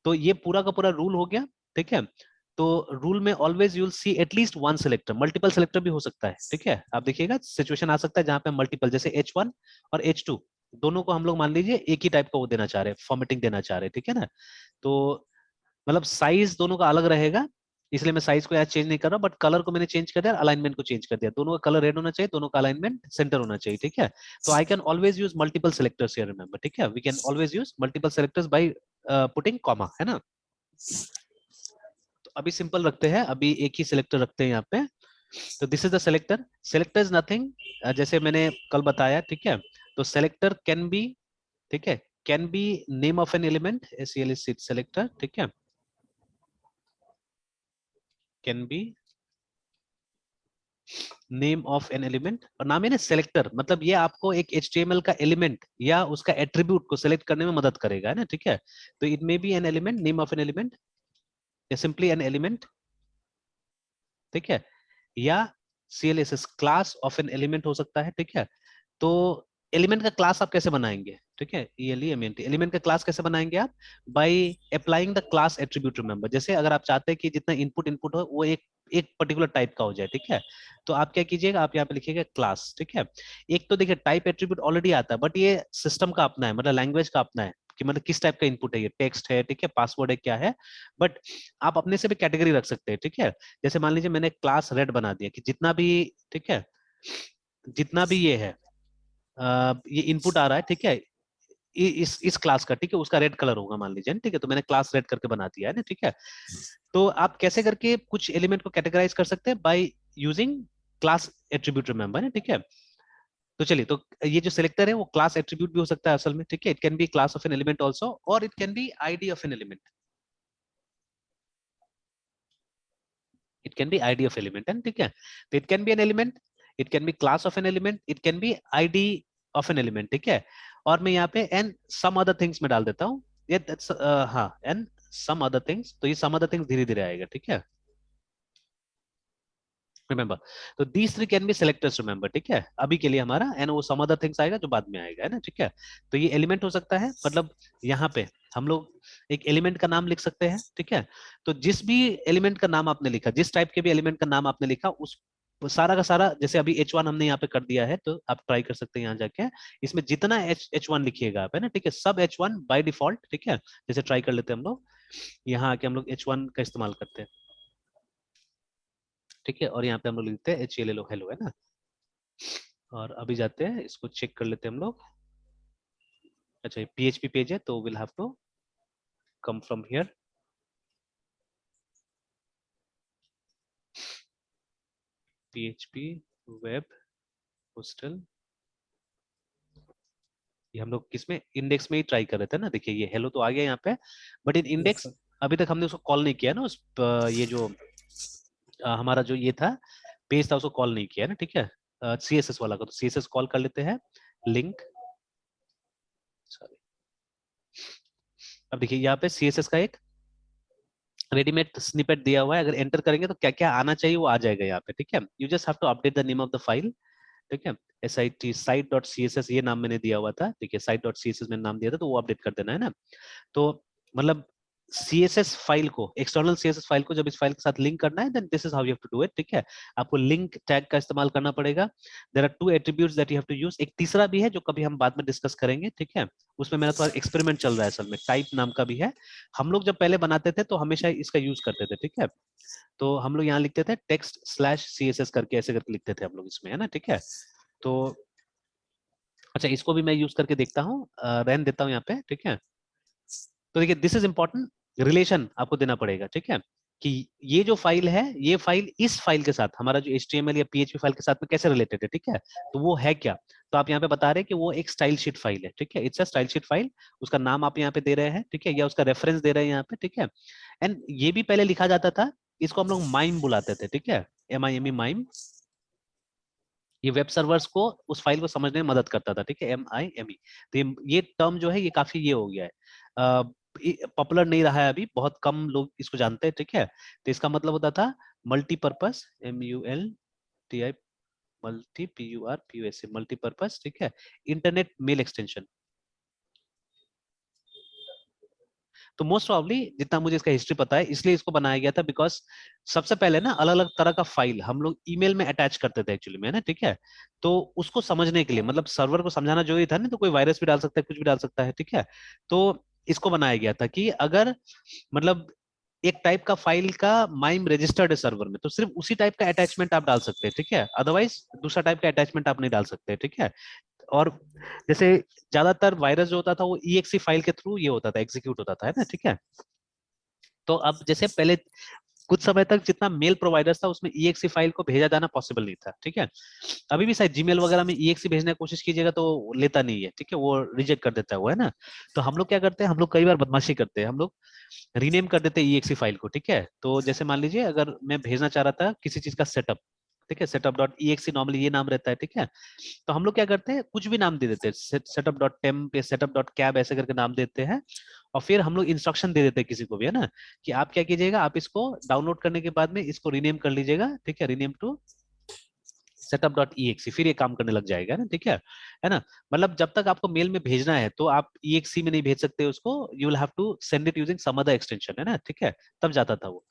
तो ये पूरा का पूरा रूल हो गया, ठीक है। तो रूल में always you'll see at least one selector, multiple selector भी हो सकता है, ठीक है। आप देखिएगा सिचुएशन आ सकता है जहां पे मल्टीपल, जैसे H1 और H2 दोनों को हम लोग मान लीजिए एक ही टाइप का वो देना चाह रहे हैं, फॉर्मेटिंग देना चाह रहे हैं, ठीक है ना। तो मतलब साइज दोनों का अलग रहेगा, इसलिए मैं साइज को यहाँ चेंज नहीं कर रहा, बट कलर को मैंने चेंज कर दिया, अलाइनमेंट को चेंज कर दिया। दोनों का कलर रेड होना चाहिए, दोनों का अलाइनमेंट सेंटर होना चाहिए, ठीक है। तो I can always use multiple selectors here, remember, ठीक है। We can always use multiple selectors by putting comma, है ना। तो अभी सिंपल रखते हैं, अभी एक ही सिलेक्टर रखते हैं यहाँ पे। तो this is the selector. Selector is nothing, जैसे मैंने कल बताया, ठीक है। तो सेलेक्टर कैन बी, ठीक है, can be name of an element, SEL selector, ठीक है, can be name of an element. और नाम है ना सेलेक्टर, मतलब ये आपको एक HTML का एलिमेंट या उसका एट्रीब्यूट को सिलेक्ट करने में मदद करेगा, है ना, ठीक है। तो it may be an element, name of an element, या सिंपली एन एलिमेंट, ठीक है, या CLSS class of an element हो सकता है, ठीक है। तो एलिमेंट का क्लास आप कैसे बनाएंगे, ठीक है, ELEMENT, एलिमेंट का क्लास कैसे बनाएंगे आप, by applying the class attribute, remember. जैसे अगर आप चाहते हैं कि जितना इनपुट इनपुट हो वो एक एक पर्टिकुलर टाइप का हो जाए, ठीक है। तो आप क्या कीजिएगा, आप यहाँ पे लिखिएगा क्लास, ठीक है। एक तो देखिए टाइप एट्रीब्यूट ऑलरेडी आता है, बट ये सिस्टम का अपना है, मतलब लैंग्वेज का अपना है, कि मतलब किस टाइप का इनपुट है, ये टेक्स्ट है, ठीक है, पासवर्ड है, क्या है। बट आप अपने से भी कैटेगरी रख सकते हैं, ठीक है। जैसे मान लीजिए मैंने क्लास रेड बना दिया, कि जितना भी, ठीक है, जितना भी ये है, ये इनपुट आ रहा है, ठीक है, इस क्लास का, ठीक है, उसका रेड कलर होगा मान लीजिए, ठीक है। तो मैंने क्लास रेड करके बना दिया है ना, ठीक है। तो आप कैसे करके कुछ एलिमेंट को कैटेगराइज कर सकते हैं, by using class attribute, remember, है, ठीक है। तो चलिए, तो ये जो सिलेक्टर है वो क्लास एट्रीब्यूट भी हो सकता है असल में, ठीक है। It can be class of an element also, और it can be ID of an element, it can be ID of element, है, ठीक है। तो it can be an element, it can be class of an element, it can be ID of an element, ठीक है। और मैं यहाँ पे एंड सम अदर थिंग्स में डाल देता हूँ, ये हाँ, एंड सम अदर थिंग्स, तो ये सम अदर थिंग्स धीरे धीरे आएगा, ठीक है, रिमेंबर। तो these three can be selectors, remember, ठीक है। अभी के लिए हमारा एंड वो सम अदर थिंग्स आएगा जो बाद में आएगा, है ना, ठीक है। तो ये एलिमेंट हो सकता है, मतलब यहाँ पे हम लोग एक एलिमेंट का नाम लिख सकते हैं, ठीक है। तो जिस भी एलिमेंट का नाम आपने लिखा, जिस टाइप के भी एलिमेंट का नाम आपने लिखा, उस वो सारा का सारा, जैसे अभी H1 हमने यहाँ पे कर दिया है, तो आप ट्राई कर सकते हैं यहाँ जाके, इसमें जितना H1 लिखिएगा आप, है ना, ठीक है, सब H1 बाय डिफॉल्ट, ठीक है। जैसे ट्राई कर लेते हैं हम लोग, यहाँ आके हम लोग H1 का इस्तेमाल करते हैं, ठीक है। और यहाँ पे हम लोग लिखते हैं HELLO, हेलो, है ना। और अभी जाते हैं, इसको चेक कर लेते हैं हम लोग। अच्छा, ये PHP पेज है, तो will have to come from here, PHP web hosting. ये हम लोग किसमें, इंडेक्स में ही ट्राई कर रहे थे ना, देखिए ये हेलो तो आ गया यहाँ पे, but in yes index sir. अभी तक हमने उसको कॉल नहीं किया ना, उस ये जो हमारा जो ये था पेज था, उसको कॉल नहीं किया ना, ठीक है। CSS वाला का, तो CSS कॉल कर लेते हैं, लिंक, सॉरी। अब देखिए यहाँ पे CSS का एक रेडीमेड स्निपेट दिया हुआ है, अगर एंटर करेंगे तो क्या क्या आना चाहिए वो आ जाएगा यहाँ पे, ठीक है। You just have to update the name of the file, ठीक है। site.css ये नाम मैंने दिया हुआ था, ठीक है, site.css मैंने नाम दिया था, तो वो अपडेट कर देना है ना। तो मतलब CSS फाइल को, एक्सटर्नल CSS फाइल को जब इस फाइल के साथ लिंक करना है, then this is how you have to do it, ठीक है। आपको लिंक टैग का इस्तेमाल करना पड़ेगा। There are two attributes that you have to use, एक तीसरा भी है जो कभी हम बाद में डिस्कस करेंगे, ठीक है। उसमें मेरा थोड़ा एक्सपेरिमेंट चल रहा है असल में, टाइप नाम का भी है। हम लोग जब पहले बनाते थे तो हमेशा इसका यूज करते थे, ठीक है। तो हम लोग यहाँ लिखते थे text/CSS करके, ऐसे करके लिखते थे हम लोग इसमें, है ना, ठीक है। तो अच्छा, इसको भी मैं यूज करके देखता हूँ, रहने देता हूँ यहाँ पे, ठीक है। तो देखिए दिस इज इंपॉर्टेंट, रिलेशन आपको देना पड़ेगा, ठीक है, कि ये जो फाइल है, ये फाइल इस फाइल के साथ, हमारा जो HTML या PHP फाइल के साथ में कैसे रिलेटेड है, ठीक है। तो वो है क्या, तो आप यहाँ पे बता रहे हैं कि वो एक स्टाइल शीट फाइल है, ठीक है, it's a style sheet file, उसका नाम आप यहाँ पे दे रहे हैं, ठीक है, या उसका रेफरेंस दे रहे हैं यहाँ पे, ठीक है। एंड ये भी पहले लिखा जाता था, इसको हम लोग माइम बुलाते थे, ठीक है, MIME माइम। ये वेब सर्वर्स को उस फाइल को समझने में मदद करता था, ठीक है, MIME। तो ये टर्म जो है ये काफी ये हो गया है, पॉपुलर नहीं रहा है अभी, बहुत कम लोग इसको जानते हैं, ठीक है। तो इसका मतलब होता था मल्टीपर्पज, MULTI, PURPOS, मल्टीपर्पज, ठीक है, इंटरनेट मेल एक्सटेंशन। तो मोस्ट प्रॉब्ली जितना मुझे इसका हिस्ट्री पता है इसलिए इसको बनाया गया था, बिकॉज सबसे पहले ना अलग अलग तरह का फाइल हम लोग ईमेल में अटैच करते थे एक्चुअली में ना, ठीक है। तो उसको समझने के लिए, मतलब सर्वर को समझाना जो ही था ना, तो कोई वायरस भी डाल सकता है, कुछ भी डाल सकता है, ठीक है। तो इसको बनाया गया था कि अगर मतलब एक टाइप का फाइल का माइम रजिस्टर्ड है सर्वर में, तो सिर्फ उसी टाइप का अटैचमेंट आप डाल सकते हैं, ठीक है, अदरवाइज दूसरा टाइप का अटैचमेंट आप नहीं डाल सकते, ठीक है। और जैसे ज्यादातर वायरस जो होता था वो EXE फाइल के थ्रू ये होता था, एग्जीक्यूट होता था, है ना, ठीक है। तो अब जैसे पहले कुछ समय तक जितना मेल प्रोवाइडर्स था उसमें EXE फाइल को भेजा जाना पॉसिबल नहीं था, ठीक है। अभी भी शायद जीमेल वगैरह में EXE भेजने की कोशिश कीजिएगा तो लेता नहीं है, ठीक है, वो रिजेक्ट कर देता है वो, है ना। तो हम लोग क्या करते हैं, हम लोग कई बार बदमाशी करते हैं, हम लोग रीनेम कर देते हैं EXE फाइल को, ठीक है। तो जैसे मान लीजिए अगर मैं भेजना चाह रहा था किसी चीज का सेटअप, ठीक है, सेटअप डॉट EXE नॉर्मली ये नाम रहता है, ठीक है। तो हम लोग क्या करते हैं, कुछ भी नाम दे देते हैं, सेटअप डॉट टेम्प या सेटअप डॉट कैब ऐसे करके नाम देते हैं। और फिर हम लोग इंस्ट्रक्शन दे देते हैं किसी को भी, है ना, कि आप क्या कीजिएगा, आप इसको डाउनलोड करने के बाद में इसको रीनेम कर लीजिएगा, ठीक है, रीनेम टू setup.exe, फिर ये काम करने लग जाएगा ना, ठीक है ना। मतलब जब तक आपको मेल में भेजना है तो आप EXE में नहीं भेज सकते उसको, you will have to send it using some other extension, है ना, ठीक है, तब जाता था वो।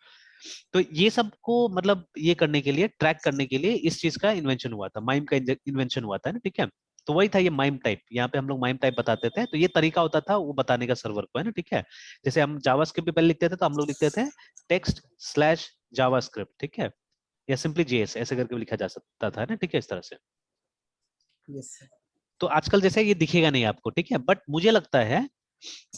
तो ये सब को मतलब ये करने के लिए, ट्रैक करने के लिए इस चीज का इन्वेंशन हुआ था, माइम का इन्वेंशन हुआ था ना, ठीक है। तो वही था ये माइम टाइप, यहाँ पे हम लोग माइम टाइप बताते थे, तो ये तरीका होता था वो बताने का सर्वर को, है ना, ठीक है। जैसे हम जावास्क्रिप्ट भी पहले लिखते थे तो हम लोग लिखते थे text/javascript, ठीक है, या सिंपली JS ऐसे करके भी लिखा जा सकता था ना, ठीक है, इस तरह से। Yes sir. तो आजकल जैसे ये दिखेगा नहीं आपको, ठीक है, बट मुझे लगता है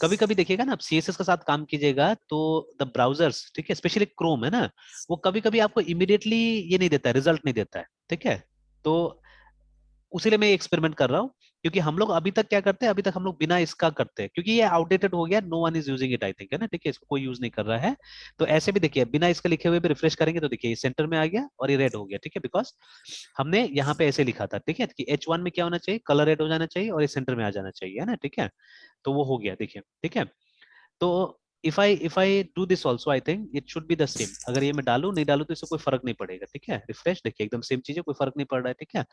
कभी कभी देखिएगा ना, आप CSS के साथ काम कीजिएगा तो द ब्राउजर्स, ठीक है, स्पेशली क्रोम, है ना, वो कभी कभी आपको इमीडिएटली ये नहीं देता है, रिजल्ट नहीं देता है, ठीक है। तो उसीलिए मैं एक्सपेरिमेंट कर रहा हूँ, क्योंकि हम लोग अभी तक क्या करते हैं, अभी तक हम लोग बिना इसका करते हैं, क्योंकि ये आउटडेटेड हो गया, no one is using it, I think, है ना, ठीक है, इसको कोई यूज नहीं कर रहा है। तो ऐसे भी देखिए बिना इसके लिखे हुए भी रिफ्रेश करेंगे तो देखिए ये सेंटर में आ गया और ये रेड हो गया, ठीक है, बिकॉज हमने यहाँ पे ऐसे लिखा था, ठीक है, कि H1 में क्या होना चाहिए, कलर रेड हो जाना चाहिए और ये सेंटर में आ जाना चाहिए, है ना, ठीक है। तो वो हो गया, देखिए, ठीक है। तो if I do this also, I think it should be the same, अगर ये मैं डालू नहीं डालू तो इससे कोई फर्क नहीं पड़ेगा, ठीक है, रिफ्रेश देखिए एकदम सेम चीज है, कोई फर्क नहीं पड़ रहा है, ठीक है।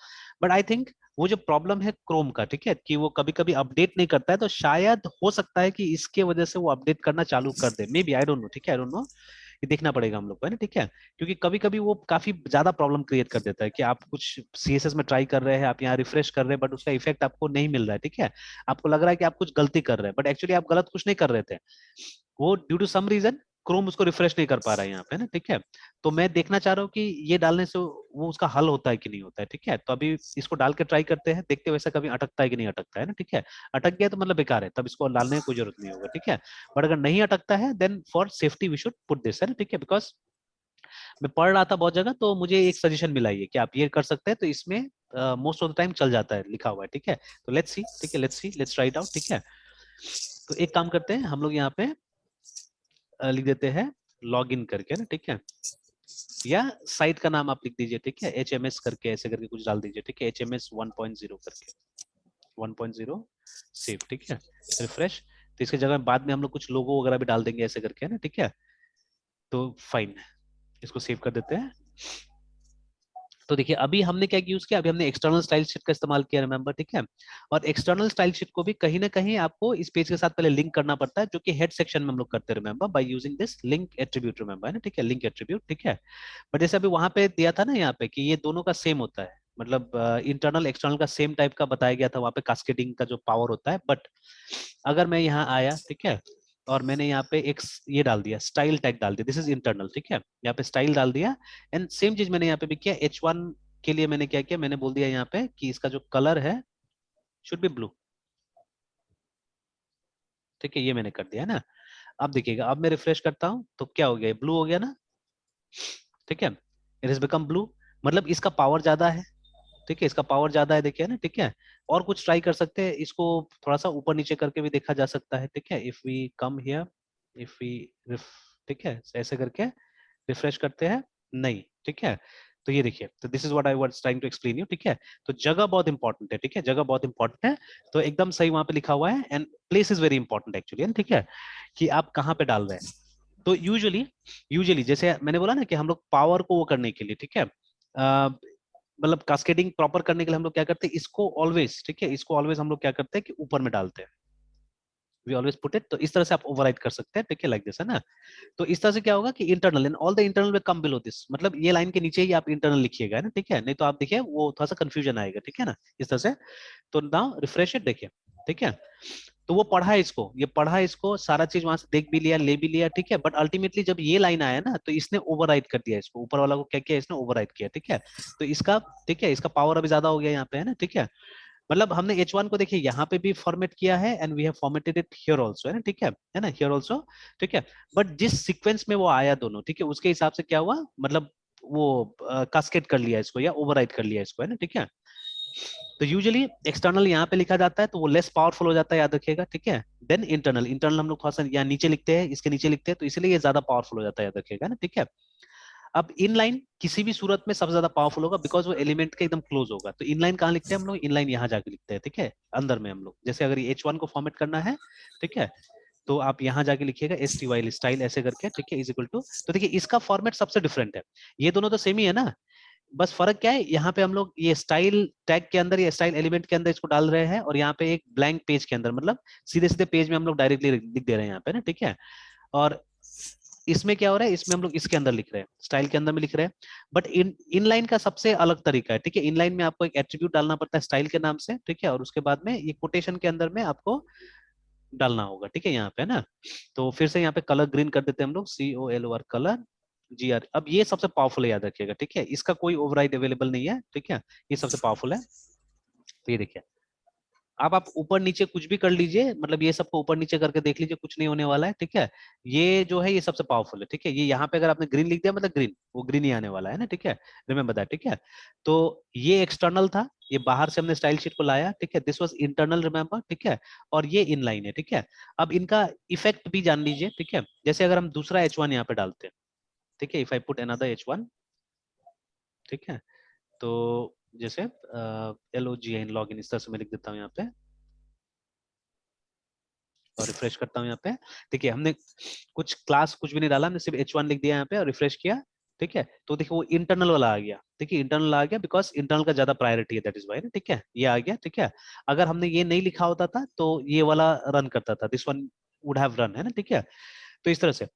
बट आई थिंक वो जो प्रॉब्लम है क्रोम का, ठीक है, कि वो कभी कभी अपडेट नहीं करता है, तो शायद हो सकता है कि इसके वजह से वो अपडेट करना चालू कर दे, maybe, I don't know, ठीक है, आई डोंट नो, ये देखना पड़ेगा हम लोग को, है ना, ठीक है। क्योंकि कभी कभी वो काफी ज्यादा प्रॉब्लम क्रिएट कर देता है कि आप कुछ CSS में ट्राई कर रहे हैं, आप यहाँ रिफ्रेश कर रहे हैं, बट उसका इफेक्ट आपको नहीं मिल रहा है, ठीक है। आपको लग रहा है कि आप कुछ गलती कर रहे हैं, बट एक्चुअली आप गलत कुछ नहीं कर रहे थे, वो due to some reason Chrome उसको रिफ्रेश नहीं कर पा रहा है यहाँ पे ना, ठीक है। तो मैं देखना चाह रहा हूँ कि ये डालने से वो उसका हल होता है कि नहीं होता है, ठीक है। तो अभी इसको डाल के ट्राई करते हैं, देखते हैं वैसा कभी अटकता है कि नहीं अटकता है ना, ठीक है। अटक गया तो मतलब बेकार है, तब इसको डालने की कोई जरूरत नहीं होगा, ठीक है। बट अगर नहीं अटकता है then for safety we should put this, है ना, ठीक है। बिकॉज मैं पढ़ रहा था बहुत जगह तो मुझे एक सजेशन मिला ये कि आप ये कर सकते हैं, तो इसमें मोस्ट ऑफ द टाइम चल जाता है, लिखा हुआ है, ठीक है। तो लेट्स सी, ठीक है, लेट्स ट्राई इट आउट, ठीक है। तो एक काम करते हैं हम लोग यहाँ पे लिख देते हैं लॉग इन करके ना, ठीक है, या साइट का नाम आप लिख दीजिए, ठीक है, HMS करके ऐसे करके कुछ डाल दीजिए, ठीक है, HMS 1.0 करके 1.0 सेव, ठीक है, रिफ्रेश। तो इसके जगह बाद में हम लोग कुछ लोगो वगैरह भी डाल देंगे ऐसे करके, है ना, ठीक है। तो फाइन, इसको सेव कर देते हैं। तो देखिए अभी हमने क्या यूज किया, अभी हमने एक्सटर्नल स्टाइल शीट का इस्तेमाल किया, रिमेंबर, ठीक है। और एक्सटर्नल स्टाइल शीट को भी कहीं ना कहीं आपको इस पेज के साथ पहले लिंक करना पड़ता है, जो कि हेड सेक्शन में हम लोग करते हैं, remember, by using this link attribute, remember, है ना, ठीक है, लिंक एट्रीब्यूट, ठीक है। बट जैसे अभी वहां पे दिया था ना यहाँ पे कि ये दोनों का सेम होता है, मतलब इंटरनल एक्सटर्नल का सेम टाइप का बताया गया था वहां पे, कास्केडिंग का जो पावर होता है। बट अगर मैं यहाँ आया, ठीक है, और मैंने यहाँ पे एक ये डाल दिया, स्टाइल टैग डाल दिया, दिस इज इंटरनल, ठीक है, यहाँ पे स्टाइल डाल दिया। एंड सेम चीज मैंने यहाँ पे भी किया, H1 के लिए मैंने क्या किया, मैंने बोल दिया यहाँ पे कि इसका जो कलर है शुड बी ब्लू, ठीक है, ये मैंने कर दिया है ना। अब देखिएगा, अब मैं रिफ्रेश करता हूँ तो क्या हो गया, ब्लू हो गया ना, ठीक है, इट इज बिकम ब्लू, मतलब इसका पावर ज्यादा है, ठीक है, इसका पावर ज्यादा है, देखिए ना, ठीक है। और कुछ ट्राई कर सकते हैं, इसको थोड़ा सा ऊपर नीचे करके भी देखा जा सकता है, ठीक है। If we come here, if we, ठीक है, ऐसे करके रिफ्रेश करते हैं, नहीं, ठीक है। तो ये देखिए, तो this is what I was trying to explain you, ठीक है। तो जगह बहुत इंपॉर्टेंट है, ठीक है, जगह बहुत इंपॉर्टेंट है। तो एकदम सही वहां पे लिखा हुआ है, and place is very important actually, ठीक है, कि आप कहाँ पे डाल रहे हैं। तो यूजुअली यूजुअली जैसे मैंने बोला ना कि हम लोग पावर को वो करने के लिए, ठीक है, मतलब कास्केडिंग प्रॉपर करने के लिए हम लोग क्या करते हैं, इसको ऑलवेज, ठीक है, इसको ऑलवेज हम लोग क्या करते हैं कि ऊपर में डालते हैं, वी ऑलवेज पुट इट। तो इस तरह से आप ओवरराइड कर सकते हैं, ठीक है, लाइक दिस, है ना। तो इस तरह से क्या होगा कि internal and all the internal will come below this, मतलब ये लाइन के नीचे ही आप इंटरनल लिखिएगा, है ना, ठीक है, नहीं तो आप देखिए वो थोड़ा सा कंफ्यूजन आएगा, ठीक है ना, इस तरह से। तो नाउ रिफ्रेश इट, देखिए, ठीक है। तो वो पढ़ा है इसको, ये पढ़ा है इसको, सारा चीज वहां से देख भी लिया, ले भी लिया, ठीक है। बट अल्टीमेटली जब ये लाइन आया ना, तो इसने ओवरराइड कर दिया इसको, ऊपर वाला को क्या किया, इसने ओवरराइड किया, ठीक है। तो इसका, ठीक है, इसका पावर अभी ज्यादा हो गया यहाँ पे, है ना, ठीक है। मतलब हमने H1 को देखिए यहाँ पे भी फॉर्मेट किया है, and we have formatted it here also, है ना, ठीक है ना, हियर आल्सो, ठीक है। बट जिस सीक्वेंस में वो आया दोनों, ठीक है, उसके हिसाब से क्या हुआ, मतलब वो कास्केड कर लिया इसको या ओवरराइड कर लिया इसको, है ना, ठीक है। तो यूजुअली एक्सटर्नल यहाँ पे लिखा जाता है, तो वो लेस पावरफुल हो जाता है, याद रखिएगा, ठीक है। देन इंटरनल, इंटरनल हम लोग थोड़ा सा यहाँ नीचे लिखते हैं, इसके नीचे लिखते हैं, तो इसलिए ये ज्यादा पावरफुल हो जाता है, याद रखिएगा ना, ठीक है। अब इनलाइन किसी भी सूरत में सबसे ज्यादा पावरफुल होगा, बिकॉज वो एलिमेंट के एकदम क्लोज होगा। तो इनलाइन कहाँ लिखते हैं हम लोग, इनलाइन यहाँ जाके लिखते हैं, ठीक है, अंदर में हम लोग, जैसे अगर ये H1 को फॉर्मेट करना है, ठीक है, तो आप यहाँ जाके लिखिएगा STY स्टाइल ऐसे करके, ठीक है, इज इक्वल टू। तो देखिए इसका फॉर्मेट सबसे डिफरेंट है, ये दोनों तो सेम ही है ना, बस फर्क क्या है, यहाँ पे हम लोग ये स्टाइल टैग के अंदर या स्टाइल एलिमेंट के अंदर इसको डाल रहे हैं, और यहाँ पे एक ब्लैंक पेज के अंदर, मतलब सीधे सीधे पेज में हम लोग डायरेक्टली लिख दे रहे हैं यहाँ पे ना, ठीक है। और इसमें क्या हो रहा है, इसमें हम लोग इसके अंदर लिख रहे हैं, स्टाइल के अंदर में लिख रहे हैं। बट इनलाइन का सबसे अलग तरीका है, ठीक है। इनलाइन में आपको एक एट्रीब्यूट डालना पड़ता है स्टाइल के नाम से, ठीक है, और उसके बाद में ये कोटेशन के अंदर में आपको डालना होगा, ठीक है, यहाँ पे ना। तो फिर से यहाँ पे कलर ग्रीन कर देते हैं हम लोग, COLOR कलर GR। अब ये सबसे पावरफुल है, याद रखिएगा, ठीक है, इसका कोई ओवरराइड अवेलेबल नहीं है, ठीक है, ये सबसे पावरफुल है। तो ये देखिए, आप ऊपर नीचे कुछ भी कर लीजिए, मतलब ये सबको ऊपर नीचे करके देख लीजिए, कुछ नहीं होने वाला है, ठीक है। ये जो है ये सबसे पावरफुल है, ठीक है। ये यहाँ पे अगर आपने ग्रीन लिख दिया, मतलब ग्रीन, वो ग्रीन ही आने वाला है ना, ठीक है, रिमेंबर दैट, ठीक है। तो ये एक्सटर्नल था, ये बाहर से हमने स्टाइल शीट को लाया, ठीक है, दिस वाज इंटरनल, रिमेंबर, ठीक है। और ये इनलाइन है, ठीक है। अब इनका इफेक्ट भी जान लीजिए, ठीक है। जैसे अगर हम दूसरा H1 यहाँ पे डालते हैं, ठीक है, if I put another H1, ठीक है, तो जैसे LOGIN लॉग इन, इस तरह से मैं लिख देता हूँ यहाँ पे, और रिफ्रेश करता हूँ यहाँ पे। देखिए हमने कुछ क्लास कुछ भी नहीं डाला, हमने सिर्फ H1 लिख दिया यहाँ पे और रिफ्रेश किया, ठीक है। तो देखिए वो इंटरनल वाला आ गया, देखिए इंटरनल आ गया, बिकॉज इंटरनल का ज्यादा प्रायोरिटी है, दैट इज वाई, ठीक है, ये आ गया, ठीक है। अगर हमने ये नहीं लिखा होता था तो ये वाला रन करता था, this one would have run, है ना, ठीक है। तो इस तरह से।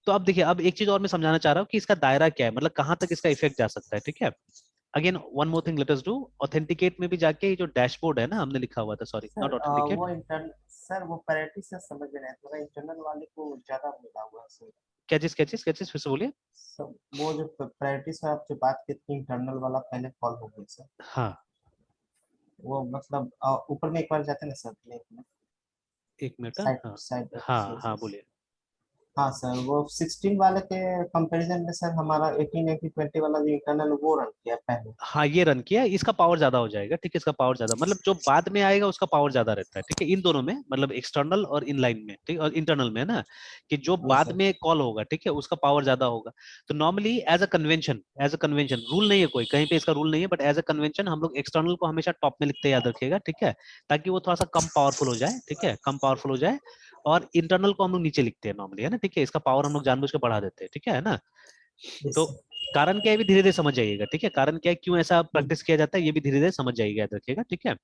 तो अब देखिए, अब एक चीज और मैं समझाना चाह रहा हूँ कि इसका दायरा क्या है, मतलब कहाँ तक इसका इफेक्ट जा सकता है, ठीक है। Again one more thing let us do, authenticate में भी जाके ये जो डैशबोर्ड है ना, हमने लिखा हुआ था, सॉरी सर नॉट ऑथेंटिकेट, वो इंटरनल, सर वो पैरेटी से समझ में नहीं आया, थोड़ा इंटरनल वाले को ज्यादा मिला हुआ है सर। क्या चीज फिर से बोलिए। सब वो जो पैरेटी से आप जो बात की थी, इंटरनल वाला पहले कॉल हो गया सर। हाँ, वो मतलब ऊपर में एक बार जाते हैं ना सर, लिंक में, एक मिनट, साइड हाँ साइड हाँ हाँ, बोलिए। हाँ सर, वो 16 वाले के कंपैरिजन में सर हमारा 18 80 20 वाला जो इंटरनल वो रन किया पहले। हाँ ये रन किया, इसका पावर ज्यादा हो जाएगा, ठीक है, इसका पावर ज्यादा, मतलब जो बाद में आएगा उसका पावर ज्यादा रहता है, ठीक है, इन दोनों में, मतलब एक्सटर्नल और इनलाइन में, ठीक, और इंटरनल में, है ना, कि जो यस बाद सर। में कॉल होगा, ठीक है, उसका पावर ज्यादा होगा। तो normally as a convention, rule नहीं है कोई कहीं पे, इसका रूल नहीं है, बट एज अ कन्वेंशन हम लोग एक्सटर्नल को हमेशा टॉप में लिखते, याद रखिएगा, ठीक है, ताकि वो थोड़ा सा कम पावरफुल हो जाए, ठीक है, कम पावरफुल हो जाए। और इंटरनल को हम लोग नीचे लिखते हैं नॉर्मली, है ना, ठीक है, इसका पावर हम लोग जानबूझ के बढ़ा देते हैं, ठीक है ना। यस तो सर। कारण क्या है, भी धीरे धीरे समझ जाइएगा, ठीक है, कारण क्या है, क्यों ऐसा प्रैक्टिस किया जाता है, ये भी धीरे धीरे समझ जाइएगा, याद रखिएगा, ठीक है।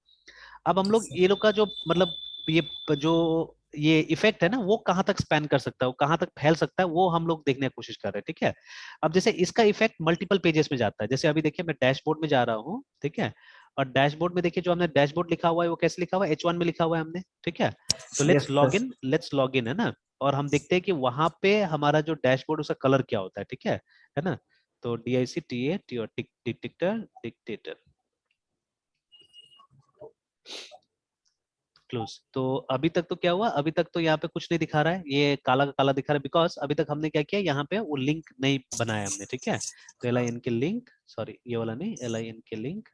अब हम लोग ये लोग का जो मतलब ये जो ये इफेक्ट है ना, वो कहाँ तक स्पैन कर सकता है, वो कहाँ तक फैल सकता है, वो हम लोग देखने की कोशिश कर रहे हैं, ठीक है। अब जैसे इसका इफेक्ट मल्टीपल पेजेस में जाता है, जैसे अभी देखिए मैं डैशबोर्ड में जा रहा हूँ, ठीक है। और डैशबोर्ड में देखिए जो हमने डैशबोर्ड लिखा हुआ है वो कैसे लिखा हुआ है, H1 में लिखा हुआ है हमने, ठीक है। तो yes sir. Let's log in, है ना। और हम देखते हैं कि वहां पे हमारा जो डैशबोर्ड उसका कलर क्या होता है, ठीक है ना। तो DICTAT और डिक्टेटर डिक्टेटर क्लोज। तो अभी तक तो क्या हुआ, अभी तक तो यहाँ पे कुछ नहीं दिखा रहा है, ये काला का काला दिखा रहा है, बिकॉज अभी तक हमने क्या किया, यहाँ पे वो लिंक नहीं बनाया हमने, ठीक है। तो LIN के लिंक, सॉरी ये वाला नहीं, LIN के लिंक,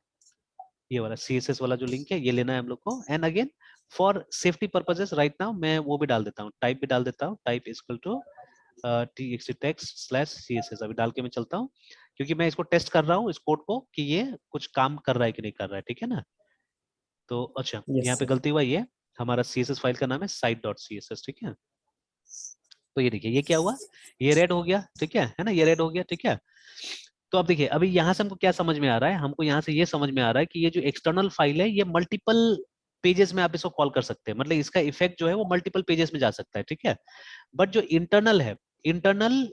ये वाला CSS वाला जो लिंक है ये लेना है हम लोग को। And again for safety purposes right now मैं वो भी डाल देता हूँ, टाइप भी डाल देता हूँ, type equal to txt text/css अभी डाल के मैं चलता हूँ, क्योंकि मैं इसको टेस्ट कर रहा हूँ इस कोड को कि ये कुछ काम कर रहा है कि नहीं कर रहा है, ठीक है ना। तो अच्छा यस यहाँ पे सर। गलती हुआ, ये हमारा CSS फाइल का नाम है site.css, ठीक है। तो ये देखिए ये क्या हुआ, ये रेड हो गया, ठीक है ना, ये रेड हो गया, ठीक है। तो अब देखिए अभी यहाँ से हमको क्या समझ में आ रहा है, हमको यहाँ से ये समझ में आ रहा है कि ये जो एक्सटर्नल फाइल है ये मल्टीपल पेजेस में आप इसको कॉल कर सकते हैं, मतलब इसका इफेक्ट जो है वो मल्टीपल पेजेस में जा सकता है, ठीक है। बट जो इंटरनल है, internal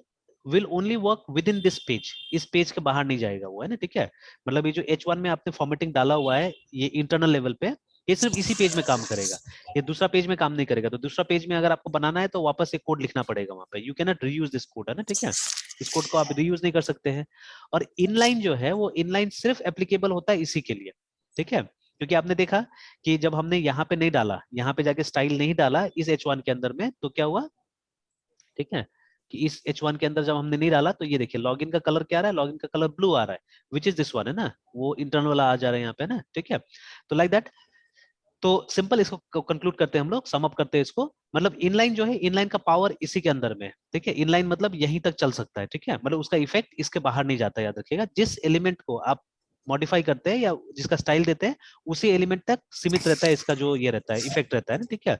will only work with in this page, इस पेज के बाहर नहीं जाएगा वो, है ना, ठीक है। मतलब ये जो H1 में आपने फॉर्मेटिंग डाला हुआ है ये इंटरनल लेवल पे, ये सिर्फ इसी पेज में काम करेगा, ये दूसरा पेज में काम नहीं करेगा। तो दूसरा पेज में अगर आपको बनाना है तो वापस एक कोड लिखना पड़ेगा वहां पे, you can not reuse this code, है ना, ठीक है। इस कोड को आप रीयूज नहीं कर सकते हैं। और इनलाइन जो है वो इनलाइन सिर्फ एप्लीकेबल होता है इसी के लिए, ठीक है। क्योंकि आपने देखा कि जब हमने यहाँ पे नहीं डाला, यहाँ पे जाके स्टाइल नहीं डाला इस H1 के अंदर में, तो क्या हुआ, ठीक है, कि इस H1 के अंदर जब हमने नहीं डाला तो ये देखिए लॉगिन का कलर क्या आ रहा है, लॉगिन का कलर ब्लू आ रहा है, विच इज दिस वन, है ना, वो इंटरनल वाला आ जा रहा है यहाँ पे ना, ठीक है। तो लाइक दैट, तो सिंपल इसको कंक्लूड करते हैं हम लोग, सम अप करते हैं इसको। मतलब इनलाइन जो है, इनलाइन का पावर इसी के अंदर में है, ठीक है। इनलाइन मतलब यहीं तक चल सकता है, ठीक है, मतलब उसका इफेक्ट इसके बाहर नहीं जाता, याद रखिएगा। जिस एलिमेंट को आप मॉडिफाई करते हैं या जिसका स्टाइल देते हैं उसी एलिमेंट तक सीमित रहता है इसका जो ये रहता है, इफेक्ट रहता है ना, ठीक है।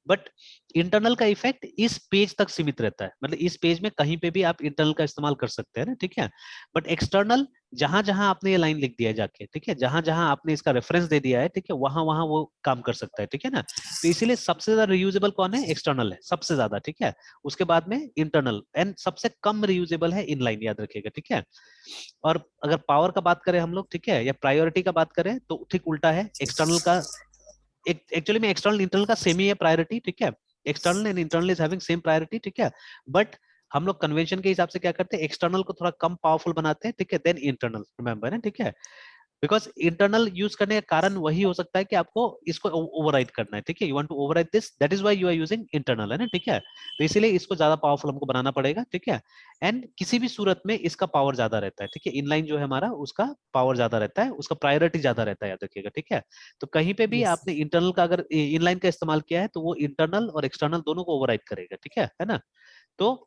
बट इंटरनल का इफेक्ट इस पेज तक सीमित रहता है, मतलब इस पेज में कहीं पे भी आप इंटरनल का इस्तेमाल कर सकते हैं ना, ठीक है। बट एक्सटर्नल जहां जहां आपने ये लाइन लिख दिया है जाके, ठीक है, जहां जहां आपने इसका रेफरेंस दे दिया है, ठीक है, वहां वहां वो काम कर सकता है, ठीक है ना। तो इसीलिए सबसे ज्यादा रियूजेबल कौन है, एक्सटर्नल है सबसे ज्यादा, ठीक है। उसके बाद में इंटरनल, एंड सबसे कम रियूजेबल है इनलाइन, याद रखिएगा, ठीक है। और अगर पावर का बात करें हम लोग, ठीक है, या प्रायोरिटी का बात करें तो ठीक उल्टा है, एक्सटर्नल का एक्चुअली में एक्सटर्नल इंटरनल का सेम ही है प्रायोरिटी, ठीक है। External and internal is having same priority, ठीक है। बट हम लोग कन्वेंशन के हिसाब से क्या करते हैं, एक्सटर्नल को थोड़ा कम पावरफुल बनाते हैं, ठीक है, देन इंटरनल, रिमेंबर है, ठीक है। बिकॉज इंटरनल यूज करने का कारण वही हो सकता है कि आपको इसको ओवरराइड करना है, ठीक है, you want to override this, that is why you are using internal, है ना, ठीक है। तो इसीलिए इसको ज्यादा पावरफुल हमको बनाना पड़ेगा, ठीक है। एंड किसी भी सूरत में इसका पावर ज्यादा रहता है, ठीक है, इनलाइन जो है हमारा उसका पावर ज्यादा रहता है, उसका प्रायोरिटी ज्यादा रहता है, याद रखिएगा, ठीक है। तो कहीं पे भी यस आपने इंटरनल का अगर इनलाइन का इस्तेमाल किया है तो वो इंटरनल और एक्सटर्नल दोनों को ओवरराइड करेगा, ठीक है ना। तो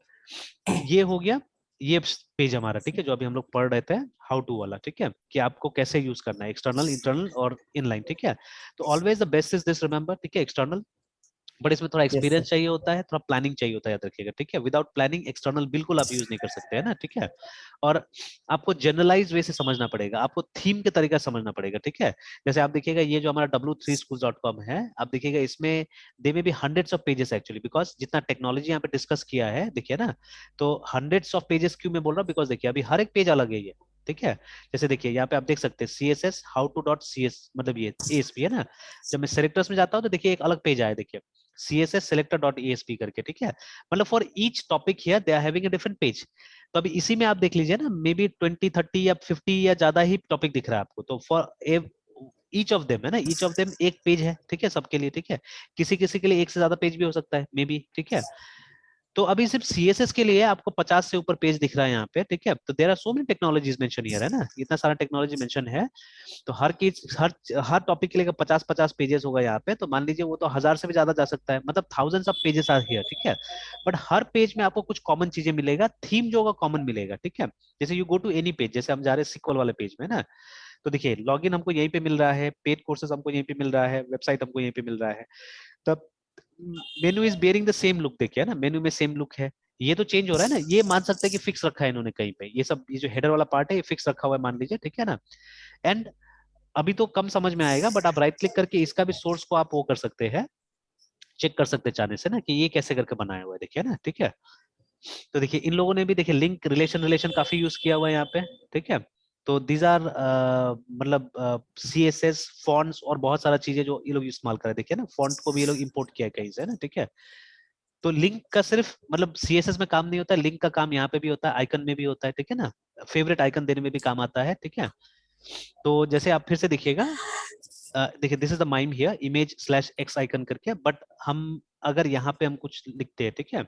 ये हो गया, ये पेज हमारा, ठीक है, जो अभी हम लोग पढ़ रहे थे हाउ टू वाला, ठीक है, कि आपको कैसे यूज करना है एक्सटर्नल, इंटरनल और इनलाइन, ठीक है। तो always the best is this, remember, ठीक है, एक्सटर्नल। बट इसमें थोड़ा यस एक्सपीरियंस सर। चाहिए होता है, थोड़ा प्लानिंग चाहिए होता है, याद रखिएगा, ठीक है। विदाउट प्लानिंग एक्सटर्नल बिल्कुल आप यूज नहीं कर सकते हैं ना, ठीक है। और आपको जनरलाइज वे से समझना पड़ेगा, आपको थीम के तरीका से समझना पड़ेगा, ठीक है। जैसे आप देखिएगा ये जो हमारा w3schools.com है, आप देखिएगा इसमें दे में भी hundreds of pages actually, because जितना टेक्नोलॉजी यहाँ पे डिस्कस किया है, देखिए ना, तो हंड्रेड्स ऑफ पेजेस क्यों मैं बोल रहा हूँ, बिकॉज देखिए अभी हर एक पेज अलग है ये, ठीक है। जैसे देखिए यहाँ पे आप देख सकते हैं CSS how to dot CS, मतलब ये ASP है ना। जब मैं सेलेक्टर्स में जाता हूँ तो देखिए एक अलग पेज आया, देखिए CSS selector dot ASP करके, ठीक है। मतलब for each topic here they are having a different page. तो अभी इसी में आप देख लीजिए ना, मे बी 20 30 या 50 या ज्यादा ही टॉपिक दिख रहा है आपको। तो फॉर ईच ऑफ देम, है ना, ईच ऑफ देम एक पेज है, ठीक है, सबके लिए, ठीक है। किसी किसी के लिए एक से ज्यादा पेज भी हो सकता है, मे बी, ठीक है। तो अभी सिर्फ CSS के लिए आपको 50 से ऊपर पेज दिख रहा है यहाँ पे, ठीक है। तो there are so many technologies mention here, है ना, इतना सारा टेक्नोलॉजी मेंशन है। तो हर चीज, हर टॉपिक के लिए 50 50 पेजेस होगा यहाँ पे, तो मान लीजिए वो तो 1000 से भी ज्यादा जा सकता है, मतलब thousands of pages are here, ठीक है। बट हर पेज में आपको कुछ कॉमन चीजें मिलेगा, थीम जो होगा कॉमन मिलेगा, ठीक है। जैसे you go to any page, जैसे हम जा रहे हैं सिक्वल वाले पेज में ना, तो देखिए लॉगिन हमको यहीं पे मिल रहा है, पेड कोर्सेज हमको यहीं पे मिल रहा है, वेबसाइट हमको यहीं पे मिल रहा है। तब मेनू is bearing the same look, देखिए ना, मेनू में सेम लुक है। ये तो चेंज हो रहा है ना, ये मान सकते हैं कि फिक्स रखा है इन्होंने कहीं पे, ये सब, ये जो हेडर वाला पार्ट है ये फिक्स रखा हुआ है मान लीजिए, ठीक है ना। एंड अभी तो कम समझ में आएगा, बट आप राइट क्लिक करके इसका भी सोर्स को आप वो कर सकते हैं, चेक कर सकते हैं चाहने से ना, कि ये कैसे करके बनाया हुआ है, देखिए ना, ठीक है। तो देखिए इन लोगों ने भी देखिए लिंक रिलेशन रिलेशन काफी यूज किया हुआ है यहाँ पे, ठीक है। तो दीज आर मतलब CSS फॉन्ट्स और बहुत सारा चीजें जो ये लोग इस्तेमाल कर रहे हैं, देखिए ना, फॉन्ट को भी ये लोग इंपोर्ट किया है कहीं से ना, ठीक है। तो लिंक का सिर्फ मतलब CSS में काम नहीं होता है, लिंक का काम यहाँ पे भी होता है, आइकन में भी होता है, ठीक है ना, फेवरेट आइकन देने में भी काम आता है, ठीक है। तो जैसे आप फिर से देखिएगा, देखिए this is the mime here, image/x icon करके, बट हम अगर यहाँ पे हम कुछ लिखते हैं, ठीक है,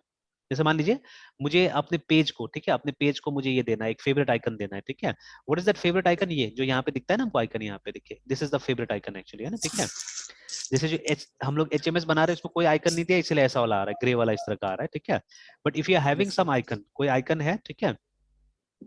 जैसे मान लीजिए मुझे अपने पेज को, ठीक है, अपने पेज को मुझे ये देना है, एक फेवरेट आइकन देना है, ठीक है। What is that favourite icon? ये जो यहाँ पे दिखता है ना हमको आइकन, यहाँ पे देखिए, this is the favourite icon actually, है ना, ठीक है। जैसे जो हम लोग एचएमएस बना रहे हैं उसमें कोई आइकन नहीं दिया, इसलिए ऐसा वाला आ रहा है, ग्रे वाला इस तरह का आ रहा है, ठीक है। But if you are having yes some icon, कोई आइकन है, ठीक है,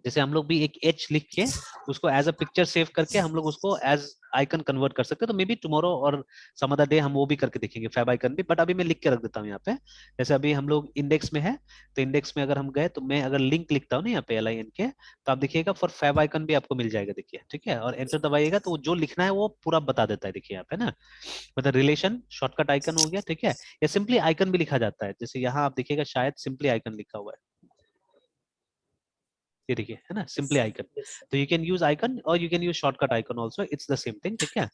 जैसे हम लोग भी एक एच लिख के उसको एज अ पिक्चर सेव करके हम लोग उसको एज आइकन कन्वर्ट कर सकते हैं। तो मे बी टुमारो और सम अदर डे हम वो भी करके देखेंगे फैब आइकन भी, बट अभी मैं लिख के रख देता हूँ यहाँ पे। जैसे अभी हम लोग इंडेक्स में है, तो इंडेक्स में अगर हम गए तो मैं अगर लिंक लिखता हूँ ना यहाँ पे LIN के, तो आप देखिएगा फॉर फैब आइकन भी आपको मिल जाएगा, देखिए, ठीक है। और एंटर दबाइएगा तो वो जो लिखना है वो पूरा बता देता है, देखिए यहाँ पे ना, मतलब रिलेशन शॉर्टकट आइकन हो गया, ठीक है। या सिंपली आइकन भी लिखा जाता है, जैसे यहाँ आप देखिएगा शायद सिंपली आइकन लिखा हुआ है, ये देखिए, है ना, सिंपली आइकन। यस तो यू कैन यूज आइकन और you can use shortcut icon also, it's the same thing, ठीक है।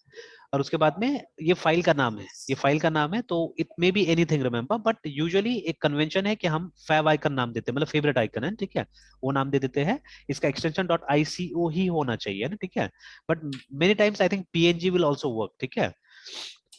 और उसके बाद में ये फाइल का नाम है, ये फाइल का नाम है, तो it may be anything remember, but usually एक कन्वेंशन है कि हम फैव आइकन नाम देते हैं, मतलब फेवरेट आइकन है, ठीक है, वो नाम दे देते हैं। इसका एक्सटेंशन .ico ही होना चाहिए ना, ठीक है। But many times I think PNG will also work, ठीक है।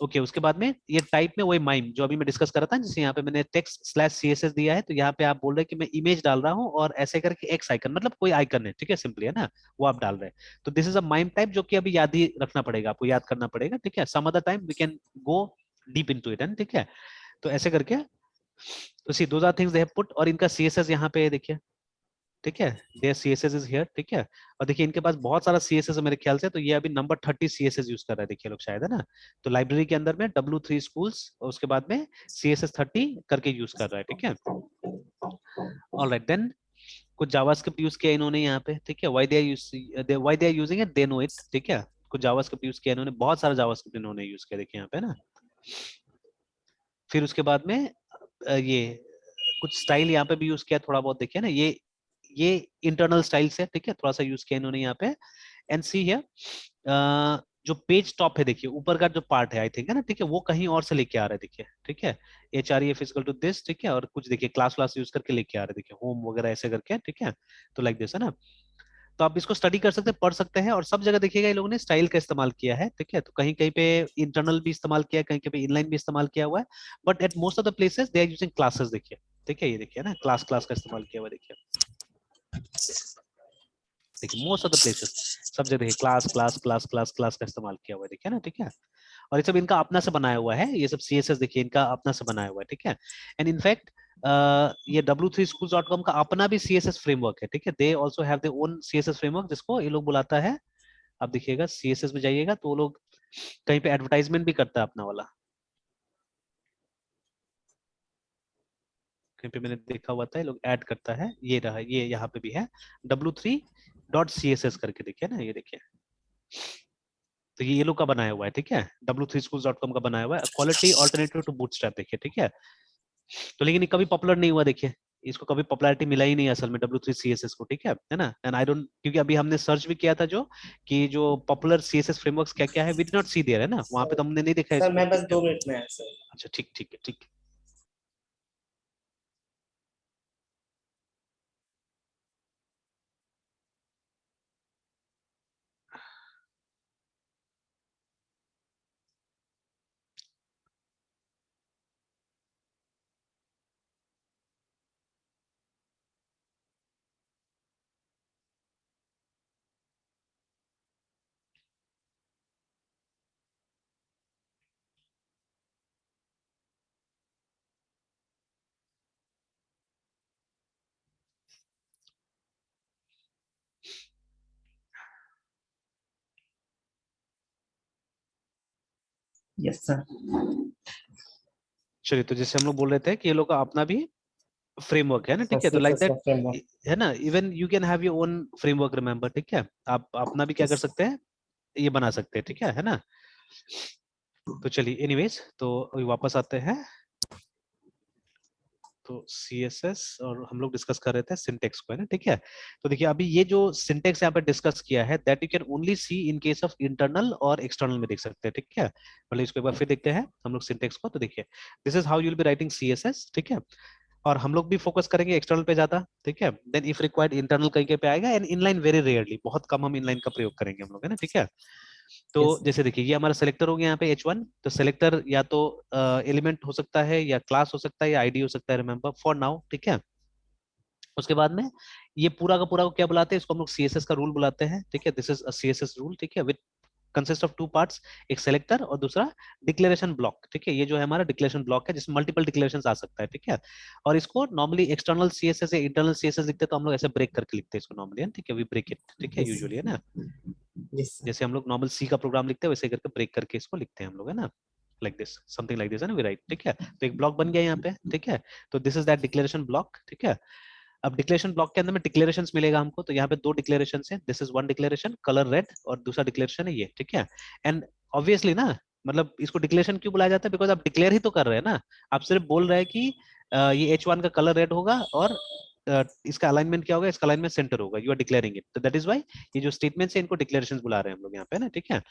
ओके उसके बाद में ये टाइप में वही माइम जो अभी मैं डिस्कस कर रहा था, जैसे यहाँ पे मैंने टेक्स्ट स्लैश CSS दिया है, तो यहाँ पे आप बोल रहे हैं कि मैं इमेज डाल रहा हूँ और ऐसे करके एक्स आइकन, मतलब कोई आइकन है, ठीक है, सिंपली, है ना, वो आप डाल रहे हैं। तो this is a mime type जो कि अभी याद ही रखना पड़ेगा, आपको याद करना पड़ेगा, ठीक है। Some other time we can go deep into it, है, ठीक है। तो ऐसे करके, तो see those are things they have put, और इनका CSS यहाँ पे देखिए, ठीक है, देयर CSS इज हियर, ठीक है। और देखिए इनके पास बहुत सारा CSS है मेरे ख्याल से, तो ये अभी नंबर 30 CSS यूज कर रहा है, देखिए लोग शायद, है ना। तो लाइब्रेरी के अंदर में W3 schools और उसके बाद में CSS 30 करके यूज कर रहा है, ठीक है। ऑलराइट देन, कुछ जावास्क्रिप्ट यूज किया इन्होंने यहाँ पे, ठीक है। Why they are using it, they know it, ठीक है। कुछ जावास्क्रिप्ट यूज किया इन्होंने, बहुत सारा जावास्क्रिप्ट इन्होंने यूज किया, देखिए यहाँ पे ना। फिर उसके बाद में ये कुछ स्टाइल यहाँ पे भी यूज किया थोड़ा बहुत, देखिए ना, ये इंटरनल स्टाइल्स है, ठीक है, थोड़ा सा यूज किया इन्होंने यहाँ पे। एंड सी हियर, जो पेज टॉप है, देखिए ऊपर का जो पार्ट है, आई थिंक, है ना, ठीक है, वो कहीं और से लेके आ रहा है, देखिए, ठीक है। HREF इक्वल टू दिस, ठीक है, और कुछ देखिए क्लास क्लास यूज करके लेके आ रहे हैं, देखिए होम वगैरह ऐसे करके, ठीक है। तो लाइक दिस, है ना। तो आप इसको स्टडी कर सकते हैं, पढ़ सकते हैं, और सब जगह देखिएगा ये लोगों ने स्टाइल का इस्तेमाल किया है, ठीक है। तो कहीं कहीं पे इंटरनल भी इस्तेमाल किया है, कहीं कहीं पे इनलाइन भी इस्तेमाल किया हुआ है, but at most of the places they are using classes, देखिए, ठीक है, ये देखिए ना, क्लास क्लास का इस्तेमाल किया हुआ है, देखिए, देखिए मोस्ट ऑफ द प्लेसेस, सब जगह देखिए class class class class class का इस्तेमाल किया हुआ है, देखिए ना, ठीक है। और ये सब इनका अपना से बनाया हुआ है, ये सब CSS देखिए इनका अपना से बनाया हुआ है, ठीक है। एंड इनफैक्ट ये W3schools.com का अपना भी CSS फ्रेमवर्क है, ठीक है। They also have their own CSS framework, जिसको ये लोग बुलाता है, आप देखिएगा CSS में जाइएगा तो वो लोग कहीं पे एडवर्टाइजमेंट भी करता है अपना वाला, कहीं पे मैंने देखा हुआ था ये लोग ऐड करता है, ये रहा, ये यहाँ पे भी है, W3.CSS करके, देखिए ना, ये देखिए। तो ये लोग का बनाया हुआ है, ठीक है, W3schools.com का बनाया हुआ है, क्वालिटी ऑल्टरनेटिव टू बूटस्ट्रैप, देखिए, ठीक है। तो लेकिन ये कभी पॉपुलर नहीं हुआ, देखिए, इसको कभी पॉपुलैरिटी मिला ही नहीं असल में W3 CSS को, ठीक है ना। एंड आई डोंट, क्योंकि अभी हमने सर्च भी किया था जो कि जो पॉपुलर CSS फ्रेमवर्क्स क्या क्या है, we did not see there, है ना, वहां पे सर। तो हमने नहीं देखा सर इसको, मैं बस ठीक है। 2 मिनट में है सर। अच्छा ठीक ठीक है, ठीक। Yes sir. चलिए, तो जैसे हम लोग बोल रहे थे कि ये लोग का अपना भी फ्रेमवर्क है ना, सर ठीक है, तो लाइक CSS का दैट, फ्रेमवर्क। है ना, even you can have your own framework, remember, ठीक है। आप अपना भी क्या कर यस सकते हैं, ये बना सकते हैं, ठीक है ना। तो चलिए एनीवेज, तो अभी वापस आते हैं। तो CSS और हम लोग डिस्कस कर रहे थे सिंटेक्स को, है ना, ठीक है। तो देखिए अभी ये जो सिंटेक्स यहाँ पे डिस्कस किया है, that you can only see in case of internal और एक्सटर्नल में देख सकते हैं, ठीक है। मतलब इसको एक बार फिर देखते हैं हम लोग सिंटेक्स को, तो देखिए this is how you will be writing CSS, ठीक है। और हम लोग भी फोकस करेंगे एक्सटर्नल पे ज्यादा, ठीक है। देन इफ रिक्वायर्ड इंटरनल कहीं पे आएगा, एंड इनलाइन वेरी रेयरली, बहुत कम हम इनलाइन का प्रयोग करेंगे हम लोग, है ना, ठीक है। तो यस सर। जैसे देखिए ये हमारा सेलेक्टर हो गया यहाँ पे H1, तो सेलेक्टर या तो एलिमेंट हो सकता है या क्लास हो सकता है या आईडी हो सकता है, रिमेंबर फॉर नाउ, ठीक है। उसके बाद में ये पूरा का पूरा को क्या बुलाते हैं, इसको हम लोग सीएसएस का रूल बुलाते हैं, ठीक है। This is a CSS rule, ठीक है, with consist of two parts, एक सेलेक्टर और दूसरा डिक्लेरेशन ब्लॉक, ठीक है। ये जो है हमारा डिक्लेरेशन ब्लॉक है जिसमें मल्टीपल डिक्लेरेशन आ सकता है, ठीक है। और इसको नॉर्मली एक्सटर्नल सीएसएस या इंटरनल सीएसएस लिखते हैं, तो हम लोग ऐसे ब्रेक करके लिखते हैं इसको नॉर्मली, ठीक है, वी ब्रेक इट, ठीक है, यस यूजुअली, है ना। Yes sir. जैसे हम लोग नॉर्मल सी का प्रोग्राम लिखते हैं वैसे करके ब्रेक करके इसको लिखते हैं हम लोग, है ना, like this, something like this, है ना, वी राइट, ठीक है। तो एक ब्लॉक बन गया यहाँ पे, ठीक है। तो this is that declaration block, ठीक है। अब डिक्लेरेशन ब्लॉक के अंदर में डिक्लेरेशंस मिलेगा हमको, तो यहाँ पे दो डिक्लेरेशन है, this is one declaration colour red और दूसरा डिक्लेरेशन है ये, ठीक है। एंड ऑब्वियसली ना, मतलब इसको डिक्लेरेशन क्यों बुलाया जाता है, बिकॉज आप डिक्लेयर ही तो कर रहे हैं ना, आप सिर्फ बोल रहे हैं कि ये H1 का कलर रेड होगा और इसका अलाइनमेंट क्या होगा, इसका अलाइनमेंट सेंटर होगा, यू आर डिक्लेयरिंग इट, तो दैट इज व्हाई ये जो स्टेटमेंट्स है इनको डिक्लेरेशंस बुला रहे हैं हम लोग यहाँ पे ना, ठीक है।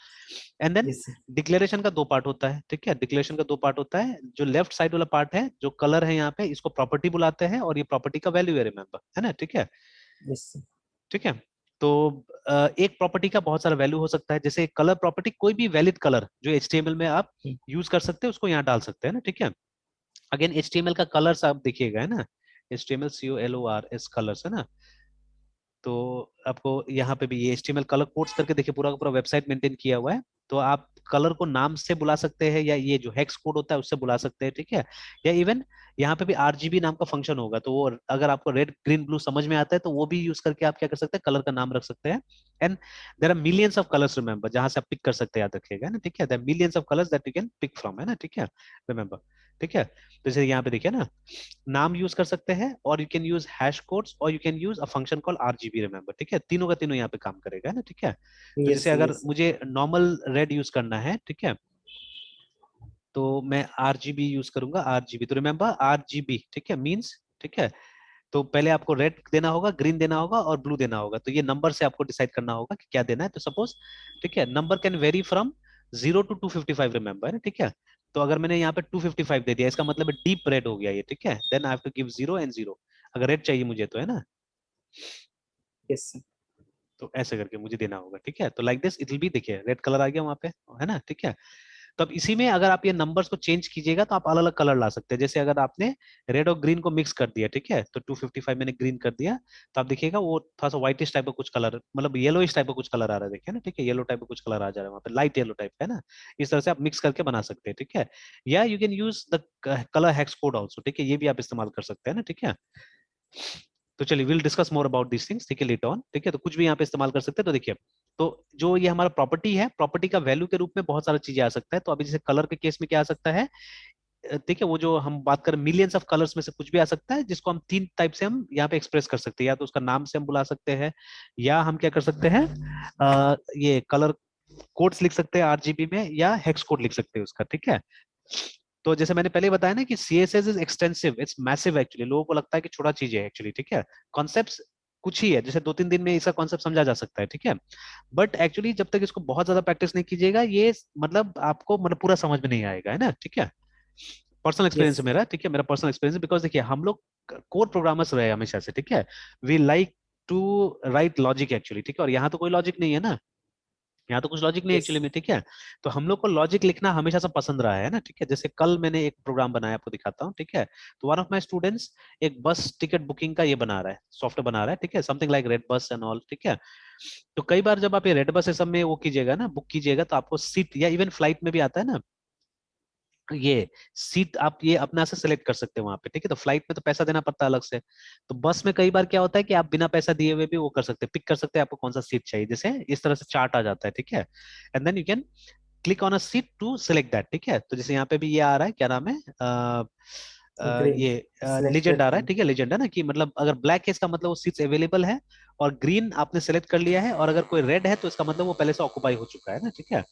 And then yes sir. Declaration का दो पार्ट होता है, ठीक है, डिक्लेरेशन का दो पार्ट होता है। जो लेफ्ट साइड वाला पार्ट है जो कलर है यहाँ पे, इसको प्रॉपर्टी बुलाते हैं और ये प्रॉपर्टी का वैल्यू है, रिमेंबर, है ना, ठीक है। Yes sir. ठीक है। तो एक प्रॉपर्टी का बहुत सारा वैल्यू हो सकता है, जैसे कलर प्रॉपर्टी, कोई भी वैलिड कलर जो HTML में आप यूज कर सकते हैं उसको यहाँ डाल सकते हैं ना, ठीक है। अगेन HTML का कलर्स आप देखिएगा, है ना, HTML COLORS कलर्स, है ना। तो आपको यहाँ पे भी ये HTML कलर कोड्स करके देखिए पूरा का पूरा वेबसाइट मेंटेन किया हुआ है। तो आप कलर को नाम से बुला सकते हैं या ये जो हेक्स कोड होता है उससे बुला सकते हैं, ठीक है। या इवन यहाँ पे भी RGB नाम का फंक्शन होगा, तो वो अगर आपको रेड ग्रीन ब्लू समझ में आता है तो वो भी यूज करके आप क्या कर सकते हैं, कलर का नाम रख सकते हैं। And there are millions of colours, remember, जहां से आप पिक कर सकते हैं, याद रखिएगा ना, ठीक है। There are millions of colours that you can pick from, है ना, ठीक है, रिमेंबर, ठीक है। तो जैसे यहाँ पे देखिए ना, नाम यूज कर सकते हैं और you can use hash codes और you can use a function call RGB, remember, ठीक है। तीनों का तीनों यहाँ पे काम करेगा, है ना, ठीक है। तो यस जैसे अगर यस मुझे नॉर्मल रेड यूज करना है, ठीक है, तो मैं RGB यूज करूंगा, RGB, तो रिमेंबर RGB, ठीक है, मीन्स, ठीक है। तो पहले आपको रेड देना होगा, ग्रीन देना होगा और ब्लू देना होगा, तो ये नंबर से आपको डिसाइड करना होगा कि क्या देना है। तो सपोज, ठीक है, number can very from 0 to 255, remember, ठीक है। तो अगर मैंने यहाँ पे 255 दे दिया, इसका मतलब है डीप रेड हो गया ये, ठीक है। Then I have to give 0 and 0, अगर रेड चाहिए मुझे तो, है ना। Yes sir. तो ऐसे करके मुझे देना होगा, ठीक है। तो like this it will be, देखिए रेड कलर आ गया वहां पे, है ना, ठीक है। तो अब इसी में अगर आप ये नंबर्स को चेंज कीजिएगा तो आप अलग अलग कलर ला सकते हैं। जैसे अगर आपने रेड और ग्रीन को मिक्स कर दिया, ठीक है, तो 255 मैंने ग्रीन कर दिया, तो आप देखिएगा वो थोड़ा सा व्हाइटिश टाइप का कुछ कलर, मतलब येलोइश टाइप का कुछ कलर आ रहा है, देखिए ना, ठीक है, येलो टाइप का कुछ कलर आ जा रहा है वहाँ पे, लाइट येलो टाइप, है ना। इस तरह से आप मिक्स करके बना सकते हैं, ठीक है। या you can use the colour hex code also, ठीक है, ये भी आप इस्तेमाल कर सकते हैं ना, ठीक है। तो चलिए will discuss more about this things, ठीक है, लेटर ऑन, ठीक है। तो कुछ भी यहाँ पे इस्तेमाल कर सकते हैं। तो देखिए, तो जो ये हमारा प्रॉपर्टी है, प्रॉपर्टी का वैल्यू के रूप में बहुत सारी चीजें आ सकता है। तो अभी जैसे कलर के केस में क्या आ सकता है, ठीक है, वो जो हम बात करें मिलियंस ऑफ कलर्स में से कुछ भी आ सकता है, जिसको हम तीन टाइप से हम यहाँ पे एक्सप्रेस कर सकते हैं। या तो उसका नाम से हम बुला सकते हैं, या हम क्या कर सकते हैं, ये कलर कोड्स लिख सकते हैं RGB में, या हेक्स कोड लिख सकते हैं उसका, ठीक है। तो जैसे मैंने पहले बताया ना कि CSS is extensive, it's massive actually, लोगों को लगता है कि छोटा चीज है एक्चुअली, ठीक है। कॉन्सेप्ट्स कुछ ही है, जैसे 2-3 दिन में इसका कॉन्सेप्ट समझा जा सकता है, ठीक है। बट एक्चुअली जब तक इसको बहुत ज्यादा प्रैक्टिस नहीं कीजिएगा, ये मतलब आपको मतलब पूरा समझ में नहीं आएगा, है ना, ठीक है। पर्सनल यस एक्सपीरियंस है मेरा, ठीक है, मेरा पर्सनल एक्सपीरियंस, बिकॉज देखिए हम लोग कोर प्रोग्रामर्स रहे हमेशा से, ठीक है। We like to write logic actually, ठीक है, और यहाँ तो कोई लॉजिक नहीं है ना, यहाँ तो कुछ लॉजिक नहीं यस एक्चुअली में, ठीक है। तो हम लोग को लॉजिक लिखना हमेशा से पसंद रहा है ना, ठीक है। जैसे कल मैंने एक प्रोग्राम बनाया, आपको दिखाता हूँ, ठीक है। तो वन ऑफ माय स्टूडेंट्स एक बस टिकट बुकिंग का ये बना रहा है, सॉफ्टवेयर बना रहा है, ठीक है, something like red bus and all, ठीक है। तो कई बार जब आप ये रेड बस सब में वो कीजिएगा ना, बुक कीजिएगा, तो आपको सीट, या इवन फ्लाइट में भी आता है ना, ये सीट आप ये अपना से सिलेक्ट कर सकते हैं वहां पे, ठीक है। तो फ्लाइट में तो पैसा देना पड़ता है अलग से, तो बस में कई बार क्या होता है कि आप बिना पैसा दिए हुए भी वो कर सकते हैं, पिक कर सकते हैं आपको कौन सा सीट चाहिए, जैसे इस तरह से चार्ट आ जाता है, ठीक है। And then you can click on a seat to select that, ठीक है। तो जैसे यहाँ पे भी ये आ रहा है, क्या नाम है, ग्रीन ये लेजेंड सिलेक्टेड आ रहा है, फ्रॉम। ठीक है, लेजेंड है ना, कि मतलब अगर ब्लैक है इसका मतलब वो सीट्स अवेलेबल है, और ग्रीन आपने सेलेक्ट कर लिया है, और अगर कोई रेड है तो इसका मतलब वो पहले से ऑक्युपाई हो चुका है ना, ठीक है।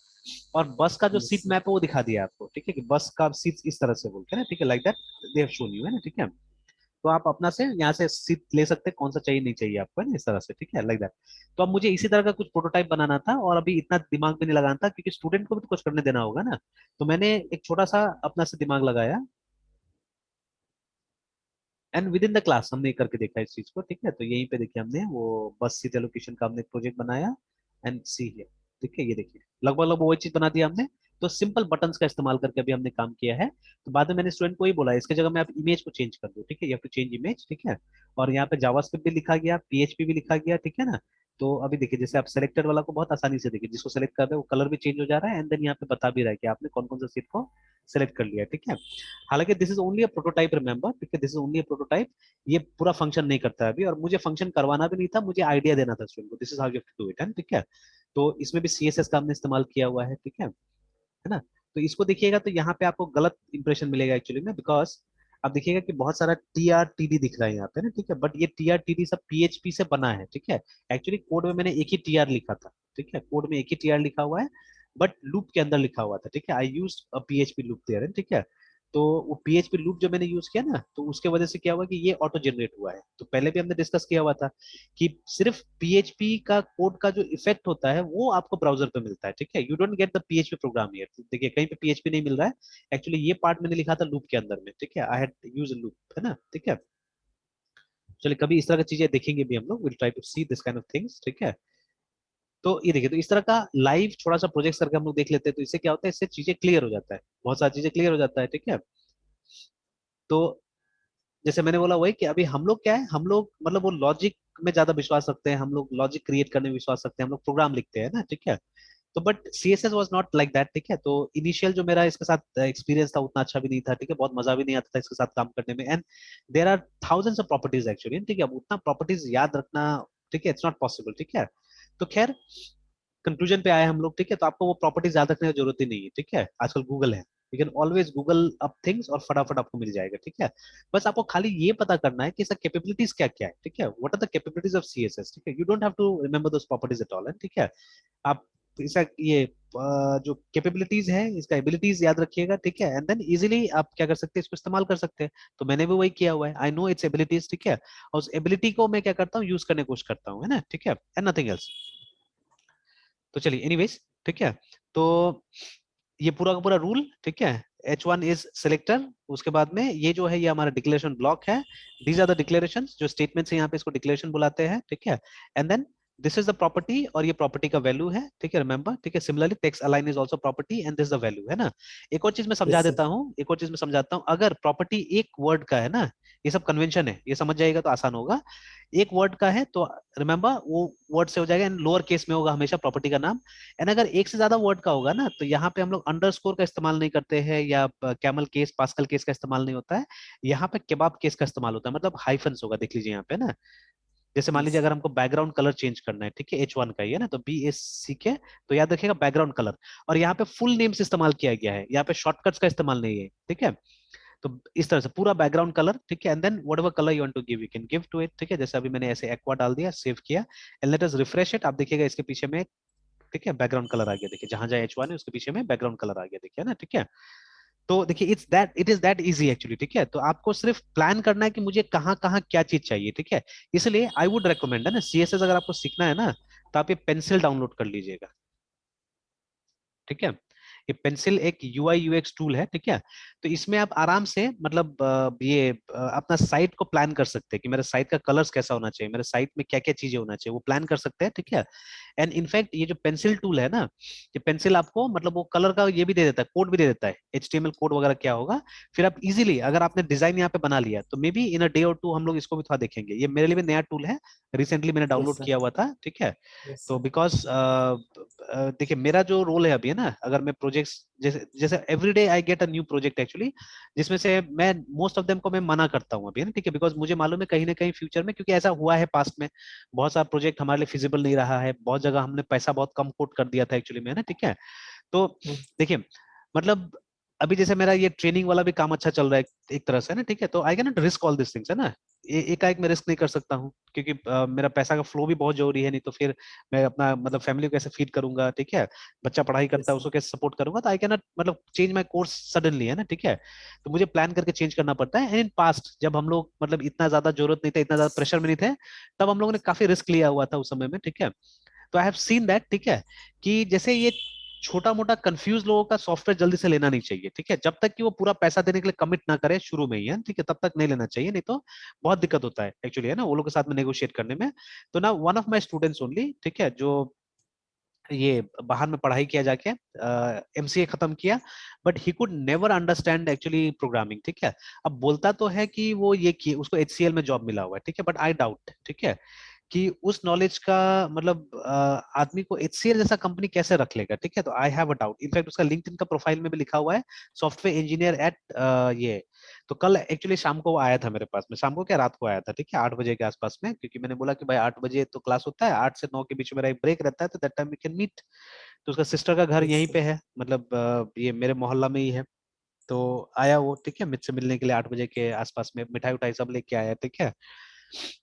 और बस का जो सीट यस मैप है वो दिखा दिया आपको, ठीक है, कि बस का सीट इस तरह से बोलते हैं ना, ठीक है, like that they have shown you, है ना, ठीक है। तो आप अपना से यहाँ से सीट ले सकते हैं, कौन सा चाहिए नहीं चाहिए आपको, है ना, इस तरह से, ठीक है, लाइक दैट। तो अब मुझे इसी तरह का कुछ प्रोटोटाइप बनाना था, और अभी इतना दिमाग भी नहीं लगाना था, क्योंकि स्टूडेंट को भी तो कुछ करने देना होगा ना। तो मैंने एक छोटा सा अपना से दिमाग लगाया, and with in the class हमने करके देखा इस चीज को, ठीक है। तो यहीं पे देखिए हमने वो बस सीट एलोकेशन का हमने प्रोजेक्ट बनाया, एंड सी हियर, ठीक है, ये देखिए लगभग लगभग वही चीज बना दिया हमने। तो सिंपल बटन्स का इस्तेमाल करके अभी हमने काम किया है। तो बाद में मैंने स्टूडेंट को ही बोला इसके जगह में आप इमेज को चेंज कर दो, ठीक है, you have to change image, ठीक है। और यहाँ पे जावास्क्रिप्ट भी लिखा गया, पीएचपी भी लिखा गया, ठीक है ना। तो अभी देखिए जैसे आप सेलेक्टेड वाला को बहुत आसानी से देखिए, जिसको सेलेक्ट कर रहे हैं वो कलर भी चेंज हो जा रहा है, एंड देन यहाँ पे बता भी रहा है कि आपने कौन कौन सा सीट को सेलेक्ट कर लिया, ठीक है। हालांकि this is only a prototype, remember, ठीक है, this is only a prototype. ये पूरा फंक्शन नहीं करता है अभी, और मुझे फंक्शन करवाना भी नहीं था, मुझे आइडिया देना था स्टूडेंट को, this is how you have to do it, ठीक है। तो इसमें भी सीएसएस का हमने इस्तेमाल किया हुआ है, ठीक है ना। तो इसको देखिएगा तो यहाँ पे आपको गलत इंप्रेशन मिलेगा एक्चुअली में, बिकॉज आप देखिएगा कि बहुत सारा टी आर टी डी दिख रहा है यहाँ पे ना, ठीक है, बट ये टी आर टी डी सब पीएचपी से बना है, ठीक है। एक्चुअली कोड में मैंने एक ही टी आर लिखा था, ठीक है, कोड में एक ही टी आर लिखा हुआ है, बट लूप के अंदर लिखा हुआ था, ठीक है, I use a PHP loop there, ठीक है। तो वो पीएचपी लूप जो मैंने यूज किया ना, तो उसके वजह से क्या हुआ कि ये ऑटो जनरेट हुआ है। तो पहले भी हमने डिस्कस किया हुआ था कि सिर्फ पीएचपी का कोड का जो इफेक्ट होता है वो आपको ब्राउजर पे मिलता है, ठीक है, you don't get the PHP program here. देखिए कहीं पे पीएचपी नहीं मिल रहा है, एक्चुअली ये पार्ट मैंने लिखा था लूप के अंदर में, ठीक है, आई हैड यूज लूप, है ना, ठीक है। चलिए कभी इस तरह की चीजें देखेंगे भी हम लोग, will try to see this kind of things, ठीक है। तो ये देखिए, तो इस तरह का लाइव थोड़ा सा प्रोजेक्ट करके हम लोग देख लेते हैं, तो इससे क्या होता है, इससे चीजें क्लियर हो जाता है, बहुत सारी चीजें क्लियर हो जाता है, ठीक है। तो जैसे मैंने बोला वही कि अभी हम लोग क्या है, हम लोग मतलब वो लॉजिक में ज्यादा विश्वास रखते हैं, हम लोग लॉजिक क्रिएट करने में विश्वास रखते हैं, हम लोग प्रोग्राम लिखते हैं ना, ठीक है। तो but CSS was not like that, ठीक है। तो इनिशियल जो मेरा इसके साथ एक्सपीरियंस था उतना अच्छा भी नहीं था, ठीक है, बहुत मजा भी नहीं आता था इसके साथ काम करने में, and there are thousands of properties actually, ठीक है, अब उतना प्रॉपर्टीज याद रखना, ठीक है, इट्स नॉट पॉसिबल, ठीक है। तो खैर कंक्लूजन पे आए हम लोग, ठीक है, तो आपको वो प्रॉपर्टीज याद रखने की जरूरत ही नहीं है, ठीक है, आजकल गूगल है, you can always Google up things और फटाफट आपको मिल जाएगा, ठीक है। बस आपको खाली ये पता करना है कि इसका कैपेबिलिटीज क्या क्या है, ठीक है, what are the capabilities of CSS, ठीक है, you don't have to remember those properties at all, ठीक है। आप इसका ये जो कैपेबिलिटीज है, इसका एबिलिटीज याद रखिएगा, ठीक है, एंड देन इजीली आप क्या कर सकते हैं, इसको इस्तेमाल कर सकते हैं। तो मैंने भी वही किया हुआ है, आई नो इट्स एबिलिटीज, ठीक है, और उस एबिलिटी को मैं क्या करता हूँ, यूज करने की कोशिश करता हूँ, है ना, ठीक है, एंड नथिंग एल्स। तो चलिए एनीवेज, ठीक है। तो ये पूरा का पूरा रूल, ठीक है, H1 इज सेलेक्टर, उसके बाद में ये जो है ये हमारा डिक्लेरेशन ब्लॉक है, दीज आर द डिक्लेरेशन, जो स्टेटमेंट्स है यहाँ पे इसको डिक्लेरेशन बुलाते हैं, ठीक है। And then this is the property, और ये प्रॉपर्टी का वैल्यू है, ठीक है, रिमेंबर, ठीक है। Similarly text align is also property and this the value, है ना। एक और चीज मैं समझा यस सर। देता हूँ, एक और चीज मैं समझाता हूँ, अगर प्रॉपर्टी एक वर्ड का है ना, ये सब कन्वेंशन है, ये समझ जाएगा तो आसान होगा। एक वर्ड का है तो रिमेंबर वो वर्ड से हो जाएगा, एंड लोअर केस में होगा हमेशा प्रॉपर्टी का नाम। एंड अगर एक से ज्यादा वर्ड का होगा ना, तो यहाँ पे हम लोग अंडरस्कोर का इस्तेमाल नहीं करते हैं, या कैमल केस, पास्कल केस का इस्तेमाल नहीं होता है, यहाँ पे केबाब केस का इस्तेमाल होता है, मतलब हाइफन्स होगा, देख लीजिए यहाँ पे ना। जैसे मान यस लीजिए अगर हमको बैकग्राउंड कलर चेंज करना है, ठीक है, H1 का ही है ना, तो BACK, तो याद रखिएगा बैकग्राउंड कलर। और यहाँ पे फुल नेम्स इस्तेमाल किया गया है, यहाँ पे शॉर्टकट्स का इस्तेमाल नहीं है, ठीक है। तो इस तरह से पूरा बैकग्राउंड कलर, ठीक है, and then whatever colour you want to give you can give to it, ठीक है। जैसे अभी मैंने ऐसे एक्वा डाल दिया, सेव किया, and let us refresh it, आप देखिएगा इसके पीछे में, ठीक है, बैकग्राउंड कलर आ गया, देखिए जहां जहां H1 है उसके पीछे में बैकग्राउंड कलर आ गया, देखिए ना, ठीक है। तो देखिए it is that easy actually, ठीक है। तो आपको सिर्फ प्लान करना है कि मुझे कहाँ कहाँ क्या चीज चाहिए, ठीक है। इसलिए आई वुड रेकमेंड है ना, सीएसएस अगर आपको सीखना है ना, तो आप ये पेंसिल डाउनलोड कर लीजिएगा, ठीक है। ये पेंसिल एक यूआई यूएक्स टूल है, ठीक है। तो इसमें आप आराम से मतलब ये अपना साइट को प्लान कर सकते हैं कि मेरे साइट का कलर्स कैसा होना चाहिए, मेरे साइट में क्या क्या चीजें होना चाहिए, वो प्लान कर सकते हैं, ठीक है। एंड इनफैक्ट ये जो पेंसिल टूल है ना, ये पेंसिल आपको मतलब वो कलर का ये भी दे देता है, कोड भी दे देता है, HTML कोड वगैरह क्या होगा। फिर आप इजीली अगर आपने डिजाइन यहाँ पे बना लिया, तो may be in a day और टू हम लोग इसको भी थोड़ा देखेंगे, ये मेरे लिए भी नया टूल है, रिसेंटली मैंने यस डाउनलोड सर। किया हुआ था, ठीक है। यस तो सर। बिकॉज देखिए मेरा जो रोल है अभी है ना, अगर मैं प्रोजेक्ट्स जैसे जैसे everyday I get a new project actually, जिसमें से मैं मोस्ट ऑफ देम को मैं मना करता हूँ अभी, है ना, ठीक है, बिकॉज मुझे मालूम है कहीं ना कहीं फ्यूचर में, क्योंकि ऐसा हुआ है पास्ट में, बहुत सारा प्रोजेक्ट हमारे लिए फिजिबल नहीं रहा है, बहुत जगह हमने पैसा बहुत कम कोट कर दिया था एक्चुअली में, है ना, ठीक है। तो हम्म। देखिए मतलब अभी जैसे मेरा ये ट्रेनिंग वाला भी काम अच्छा चल रहा है एक तरह से ना, ठीक है, तो I can not risk all this things, है ना। एकाएक मैं रिस्क नहीं कर सकता हूँ, क्योंकि मेरा पैसा का फ्लो भी बहुत जरूरी है, नहीं तो फिर मैं अपना मतलब फैमिली को कैसे फीड करूंगा, ठीक है। बच्चा पढ़ाई करता यस है सर। उसको कैसे सपोर्ट करूंगा, तो आई कैन नॉट मतलब चेंज माई कोर्स सडनली, है ना, ठीक है। तो मुझे प्लान करके चेंज करना पड़ता है, एंड इन पास्ट जब हम लोग मतलब इतना ज्यादा जरूरत नहीं था, इतना ज्यादा प्रेशर में नहीं थे, तब हम लोगों ने काफी रिस्क लिया हुआ था उस समय में, ठीक है। तो आई हैव सीन दैट, ठीक है, कि जैसे ये छोटा मोटा कंफ्यूज लोगों का सॉफ्टवेयर जल्दी से लेना नहीं चाहिए, ठीक है, जब तक कि वो पूरा पैसा देने के लिए कमिट ना करे शुरू में ही, है ठीक है, तब तक नहीं लेना चाहिए, नहीं तो बहुत दिक्कत होता है एक्चुअली, है ना, वो लोग के साथ में नेगोशिएट करने में। तो ना one of my students only, ठीक है, जो ये बाहर में पढ़ाई किया जाके, एमसीए खत्म किया, but he could never understand actually programming, ठीक है। अब बोलता तो है कि वो ये किए, उसको एचसीएल में जॉब मिला हुआ है, ठीक है, बट आई डाउट, ठीक है, कि उस नॉलेज का मतलब आदमी को एचसीएल जैसा कंपनी कैसे रख लेगा, ठीक है। तो I have a doubt, in fact उसका लिंक्डइन का प्रोफाइल में भी लिखा हुआ है सॉफ्टवेयर इंजीनियर एट ये। तो कल एक्चुअली शाम को वो आया था मेरे पास में, शाम को क्या रात को आया था, ठीक है, 8 बजे के आसपास में, क्योंकि मैंने बोला कि भाई 8 बजे तो क्लास होता है, 8 से 9 के बीच में मेरा एक ब्रेक रहता है, तो that time we can meet. तो उसका सिस्टर का घर यस यहीं सर। पे है, मतलब ये मेरे मोहल्ला में ही है। तो आया वो, ठीक है, मुझसे मिलने के लिए 8 बजे के आसपास में, मिठाई उठाई सब लेके आया, ठीक है।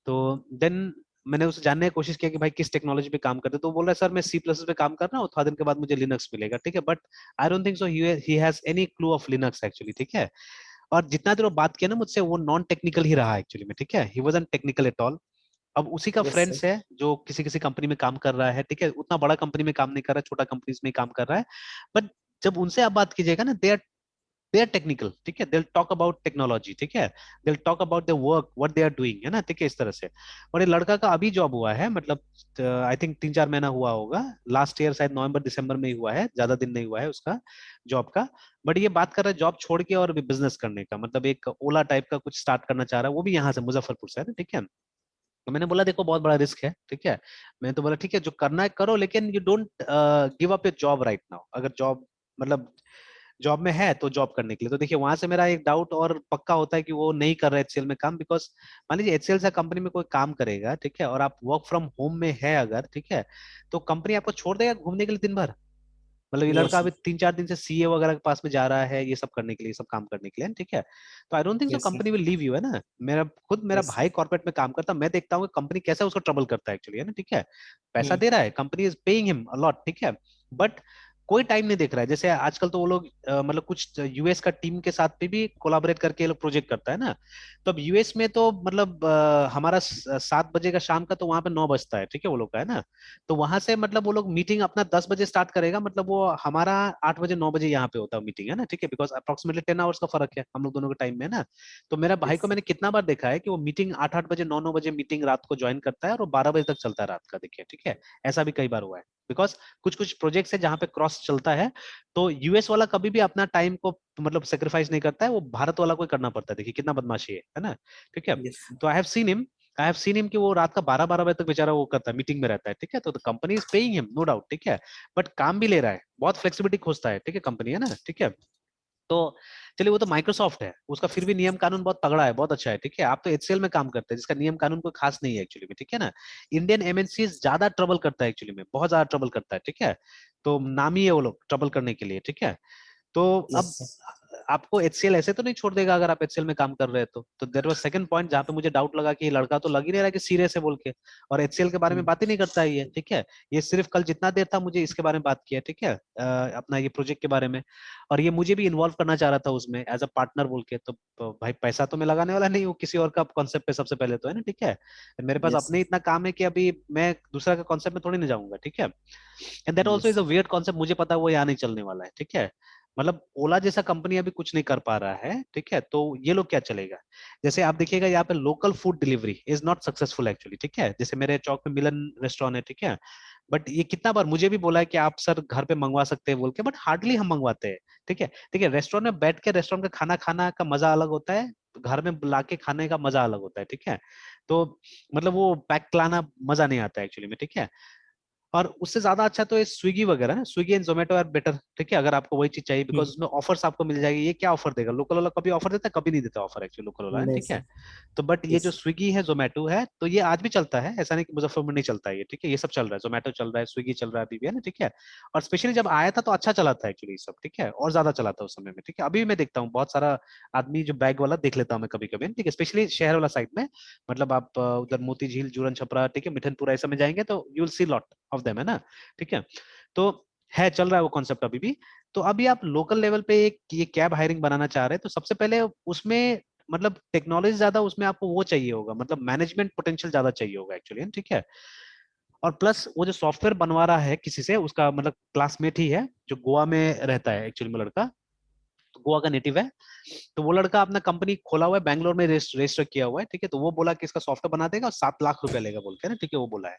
तो देन मैंने उसे जानने की कोशिश किया कि भाई किस टेक्नोलॉजी पे काम करते हो? तो वो बोल रहा है सर मैं सी प्लस पे काम कर रहा हूँ, थोड़ा दिन के बाद मुझे लिनक्स मिलेगा, ठीक है, but I don't think so he has any clue of Linux actually, ठीक है। और जितना देर वो बात किया ना मुझसे, वो नॉन टेक्निकल ही रहा एक्चुअली में, ठीक है, he wasn't technical at all. अब उसी का यस सर। फ्रेंड्स है जो किसी किसी कंपनी में काम कर रहा है, ठीक है, उतना बड़ा कंपनी में काम नहीं कर रहा है, छोटा कंपनीज में ही काम कर रहा है। बट जब उनसे आप बात कीजिएगा ना, दे आर टेक्निकल, ठीक है, दे टॉक अबाउट टेक्नोलॉजी, ठीक है, they talk about the work what they are doing, है ना, ठीक है, इस तरह से। और ये लड़का का अभी जॉब हुआ है, मतलब आई थिंक 3-4 महीना हुआ होगा, लास्ट ईयर शायद नवंबर दिसंबर में ही हुआ है, ज्यादा दिन नहीं हुआ है उसका जॉब का। बट ये बात कर रहा है जॉब छोड़ के और बिजनेस करने का, मतलब एक ओला टाइप का कुछ स्टार्ट करना चाह रहा है, वो भी यहाँ से मुजफ्फरपुर से है ना, ठीक है। तो मैंने बोला देखो बहुत बड़ा रिस्क है, ठीक है। मैंने तो बोला ठीक है जो करना है करो, लेकिन you don't give up your job right now. अगर जॉब मतलब जॉब में है तो जॉब करने के लिए, तो देखिए वहां से मेरा एक डाउट और पक्का होता है कि वो नहीं कर रहा है एचसीएल में काम, बिकॉज मान लीजिए एचसीएल से कंपनी में कोई काम करेगा, ठीक है, और आप वर्क फ्रॉम होम में है अगर, ठीक है, तो कंपनी आपको छोड़ देगा घूमने के लिए दिन भर। मतलब ये लड़का यस अभी 3-4 दिन से सीए वगैरह के पास में जा रहा है, ये सब करने के लिए, सब काम करने के लिए, ठीक है। तो आई don't think so yes sir. Company will leave you, है ना। मेरा यस भाई सर। कॉर्पोरेट में काम करता, मैं देखता हूँ कि कंपनी कैसे उसको ट्रबल करता है एक्चुअली, है ना, ठीक है। पैसा हम्म। दे रहा है, company is paying him a lot, ठीक है, बट कोई टाइम नहीं देख रहा है। जैसे आजकल तो वो लोग मतलब कुछ यूएस का टीम के साथ भी कोलाबरेट करके ये लोग प्रोजेक्ट करता है ना। तो अब यूएस में तो मतलब हमारा 7 बजे का शाम का, तो वहां पे 9 बजता है, ठीक है, वो लोग का है ना। तो वहां से मतलब वो लोग मीटिंग अपना 10 बजे स्टार्ट करेगा, मतलब वो हमारा 8 बजे 9 बजे यहाँ पे होता है मीटिंग, है ना, ठीक है, बिकॉज अप्रोक्सीमेटली 10 आवर्स का फर्क है हम लोग दोनों के टाइम में, है ना। तो मेरा भाई यस को सर। मैंने कितना बार देखा है कि वो मीटिंग 8-8 बजे 9-9 बजे मीटिंग रात को ज्वाइन करता है, और वो 12 बजे तक चलता है रात का, देखिए, ठीक है। ऐसा भी कई बार हुआ है, बिकॉज कुछ कुछ प्रोजेक्ट्स है जहाँ पे क्रॉस चलता है। तो यूएस वाला कभी भी अपना टाइम को मतलब सेक्रीफाइस नहीं करता है, वो भारत वाला को ही करना पड़ता है, देखिए कितना बदमाशी है ना, ठीक है। Yes sir. तो आई हैव सीन हिम कि वो रात का 12-12 बजे तक बेचारा वो करता है, मीटिंग में रहता है, ठीक है। तो company is paying him no doubt, ठीक है, बट काम भी ले रहा है, बहुत फ्लेक्सिबिलिटी खोजता है, ठीक है, कंपनी, है ना, ठीक है। तो चलिए वो तो माइक्रोसॉफ्ट है, उसका फिर भी नियम कानून बहुत तगड़ा है, बहुत अच्छा है, ठीक है। आप तो एचसीएल में काम करते हैं जिसका नियम कानून कोई खास नहीं है एक्चुअली में, ठीक है ना। इंडियन एमएनसी ज्यादा ट्रबल करता है एक्चुअली में, बहुत ज्यादा ट्रबल करता है, ठीक है। तो नामी है वो लोग ट्रबल करने के लिए, ठीक है। तो यस अब सर। आपको एचसीएल ऐसे तो नहीं छोड़ देगा अगर आप एचसीएल में काम कर रहे हैं तो देयर वाज सेकंड पॉइंट जहां पे मुझे डाउट लगा कि ये लड़का तो लग ही नहीं रहा कि सीरियस है बोल के, और एचसीएल के बारे में हम्म। बात ही नहीं करता है ये, ठीक है। ये सिर्फ कल जितना देर था मुझे इसके बारे में बात किया, ठीक है, अपना ये प्रोजेक्ट के बारे में। और ये मुझे भी इन्वॉल्व करना चाह रहा था उसमें एज अ पार्टनर बोल के, तो भाई पैसा तो मैं लगाने वाला नहीं हूँ किसी और का कॉन्सेप्ट पे, सबसे पहले तो, है ना, ठीक है। मेरे पास यस अपने सर। इतना काम है कि अभी मैं दूसरा का कॉन्सेप्ट में थोड़ी नहीं जाऊंगा, ठीक है। And that also yes is a sir. Weird concept, मुझे पता है वो यहाँ नहीं चलने वाला है, ठीक है। मतलब ओला जैसा कंपनी अभी कुछ नहीं कर पा रहा है, ठीक है, तो ये लोग क्या चलेगा। जैसे आप देखिएगा यहाँ पे local food delivery is not successful actually, ठीक है। जैसे मेरे चौक में मिलन रेस्टोरेंट है, ठीक है, बट ये कितना बार मुझे भी बोला है कि आप सर घर पे मंगवा सकते हैं बोल के, बट हार्डली हम मंगवाते हैं, ठीक है। देखिए रेस्टोरेंट में बैठ के रेस्टोरेंट का खाना खाना का मजा अलग होता है, घर में ला के खाने का मजा अलग होता है, ठीक है। तो मतलब वो पैक लाना मजा नहीं आता है एक्चुअली में, ठीक है। और उससे ज्यादा अच्छा तो ये स्विगी वगैरह ना, Swiggy and Zomato are better, ठीक है, अगर आपको वही चीज चाहिए, बिकॉज हम्म। उसमें ऑफर्स आपको मिल जाएगी। ये क्या ऑफर देगा, लोकल वाला कभी ऑफर देता है, कभी नहीं देता ऑफर एक्चुअली लोकल वाला, है नहीं ठीक है। सर। तो बट ये यस जो सर। स्विगी है जोमेटो है, तो ये आज भी चलता है, ऐसा नहीं कि मुजफ्फरपुर में नहीं चलता है ये, ठीक है, ये सब चल रहा है, जोमेटो चल रहा है, स्विगी चल रहा है अभी भी, है ना, ठीक है। और स्पेशली जब आया था तो अच्छा चला था एक्चुअली सब, ठीक है, और ज्यादा चला था उस समय में, ठीक है। अभी भी मैं देखता हूँ बहुत सारा आदमी जो बैग वाला देख लेता हूँ मैं कभी कभी, ठीक है, स्पेशली शहर वाला साइड में। मतलब आप उधर मोती झील, जूरन छपरा, ठीक है, मिठनपुरा ऐसा में जाएंगे तो you will see lot of them, है ना, ठीक है। तो है, चल रहा है वो कॉन्सेप्ट अभी भी। तो अभी आप लोकल लेवल पे एक ये कैब हायरिंग बनाना चाह रहे हैं, तो सबसे पहले उसमें मतलब टेक्नोलॉजी ज्यादा उसमें आपको वो चाहिए होगा, मतलब मैनेजमेंट पोटेंशियल ज्यादा चाहिए होगा एक्चुअली, ठीक है। और प्लस वो जो सॉफ्टवेयर बनवा रहा है किसी से, उसका मतलब क्लासमेट ही है जो गोवा में रहता है एक्चुअली में लड़का, तो गोवा का नेटिव है। तो वो लड़का अपना कंपनी खोला हुआ है बैंगलोर में, रजिस्टर किया हुआ है, ठीक है। तो वो बोला कि इसका सॉफ्टवेयर बना देगा और 7 लाख रुपया लेगा बोल के ना, ठीक है, वो बोला है।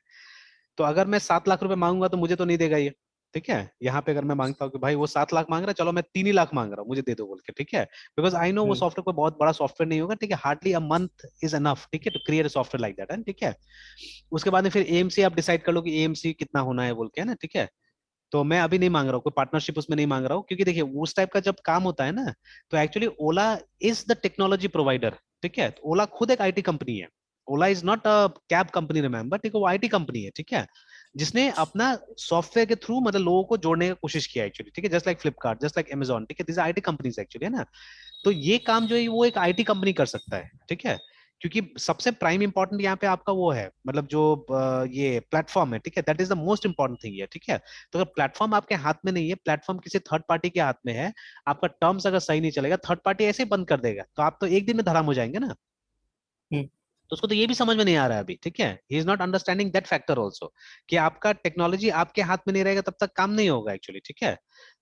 तो अगर मैं 7 लाख रुपए मांगूंगा तो मुझे तो नहीं देगा ये, ठीक है। यहाँ पे अगर मैं मांगता हूँ कि भाई वो 7 लाख मांग रहा है, चलो मैं 3 ही लाख मांग रहा हूँ, मुझे दे दो बोल के, ठीक है। बिकॉज आई नो वो हम्म। सॉफ्टवेयर कोई बहुत बड़ा सॉफ्टवेयर नहीं होगा, ठीक है, hardly a month is enough, ठीक है, to create a software like that, ठीक है। उसके बाद में फिर एएमसी आप डिसाइड कर लो कि एएमसी कितना होना है बोल के, है ना, ठीक है। तो मैं अभी नहीं मांग रहा हूँ, कोई पार्टनरशिप उसमें नहीं मांग रहा हूँ, क्योंकि देखिए उस टाइप का जब काम होता है ना, तो actually Ola is the technology provider, ठीक है। तो ओला खुद एक आईटी कंपनी है। Ola is not a cab company, remember, ठीक है, वो आईटी कंपनी है, ठीक है, जिसने अपना सॉफ्टवेयर के थ्रू मतलब लोगों को जोड़ने की कोशिश किया एक्चुअली, ठीक है, just like Flipkart, just like Amazon, ठीक है, दिस आईटी कंपनीज एक्चुअली, है ना। तो ये काम जो है वो एक आईटी कंपनी कर सकता है, ठीक है। क्योंकि सबसे प्राइम इंपॉर्टेंट यहाँ पे आपका वो है, मतलब जो ये प्लेटफॉर्म है, ठीक है, that is the most important thing है, ठीक है। तो अगर प्लेटफॉर्म आपके हाथ में नहीं है, प्लेटफॉर्म किसी थर्ड पार्टी के हाथ में है, आपका टर्म्स अगर सही नहीं चलेगा, थर्ड पार्टी ऐसे ही बंद कर देगा, तो आप तो एक दिन में धराम हो जाएंगे ना। हम्म। तो उसको तो ये भी समझ में नहीं आ रहा है अभी, ठीक है, he is not understanding that factor also, कि आपका टेक्नोलॉजी आपके हाथ में नहीं रहेगा तब तक काम नहीं होगा एक्चुअली, ठीक है।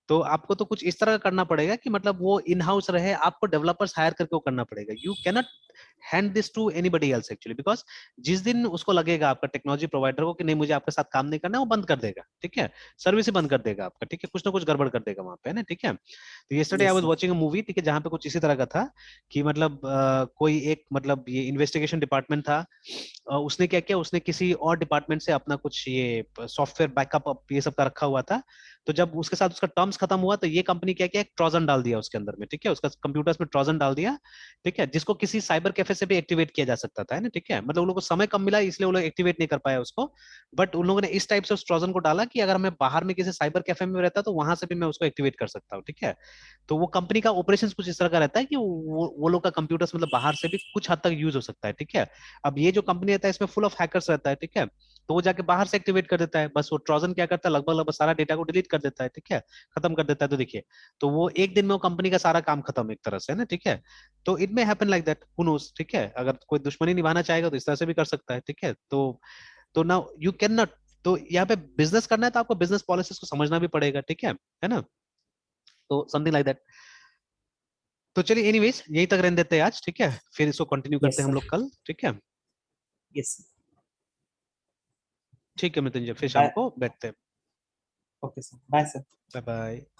तो आपको तो कुछ इस तरह का करना पड़ेगा कि मतलब वो इन हाउस रहे, आपको डेवलपर्स हायर करके वो करना पड़ेगा, you cannot hand this to anybody else actually, because जिस दिन उसको लगेगा आपका टेक्नोलॉजी प्रोवाइडर को कि नहीं मुझे आपके साथ काम नहीं करना है, वो बंद कर देगा, ठीक है, सर्विस ही बंद कर देगा आपका, ठीक है, कुछ ना कुछ गड़बड़ कर देगा वहां पे, है ना, ठीक है। तो yesterday I yes was sir. Watching a movie, ठीक है, जहां पे कुछ इसी तरह का था कि मतलब कोई एक मतलब ये इन्वेस्टिगेशन डिपार्टमेंट था, उसने क्या किया, उसने किसी और डिपार्टमेंट से अपना कुछ ये सॉफ्टवेयर बैकअप ये सब का रखा हुआ था। तो जब उसके साथ उसका टर्म्स खत्म हुआ, तो ये कंपनी क्या किया, एक ट्रोजन डाल दिया उसके अंदर में, ठीक है, उसका कंप्यूटर्स में ट्रोजन डाल दिया, ठीक है, जिसको किसी साइबर कैफे से भी एक्टिवेट किया जा सकता था, है ना, ठीक है, मतलब उन लोगों को समय कम मिला इसलिए वो लोग एक्टिवेट नहीं कर पाया उसको। बट उन लोगों ने इस टाइप से उस ट्रोजन को डाला कि अगर मैं बाहर में किसी साइबर कैफे में रहता तो वहां से भी मैं उसको एक्टिवेट कर सकता हूँ, ठीक है। तो वो कंपनी का ऑपरेशंस कुछ इस तरह का रहता है कि वो लोग का कंप्यूटर्स मतलब बाहर से भी कुछ हद तक यूज हो सकता है, ठीक है। अब ये जो कंपनी रहता है इसमें फुल ऑफ हैकर्स रहता है, ठीक है, तो वो जाके बाहर से एक्टिवेट कर देता है, बस वो ट्रोजन क्या करता है, लगभग लगभग सारा डेटा को डिलीट कर देता है, ठीक है, खत्म कर देता है। तो देखिए, तो वो एक दिन में वो कंपनी का सारा काम खत्म एक तरह से, है ना, ठीक है। तो it may happen like that, who knows, ठीक है, अगर कोई दुश्मनी निभाना चाहेगा तो इस तरह से भी कर सकता है, ठीक है। तो नाउ यू कैन नॉट, तो यहाँ पे बिजनेस करना है तो आपको बिजनेस पॉलिसीज को समझना भी पड़ेगा, ठीक है ना। तो समथिंग लाइक दैट। तो चलिए एनीवेज यहीं तक रहने देते हैं आज, ठीक है, फिर इसको कंटिन्यू करते यस हैं हम लोग सर। कल, ठीक है। यस। ठीक है मृत्युंजय, फिर शाम बाय। को बैठते हैं। Okay sir, bye sir. Bye bye.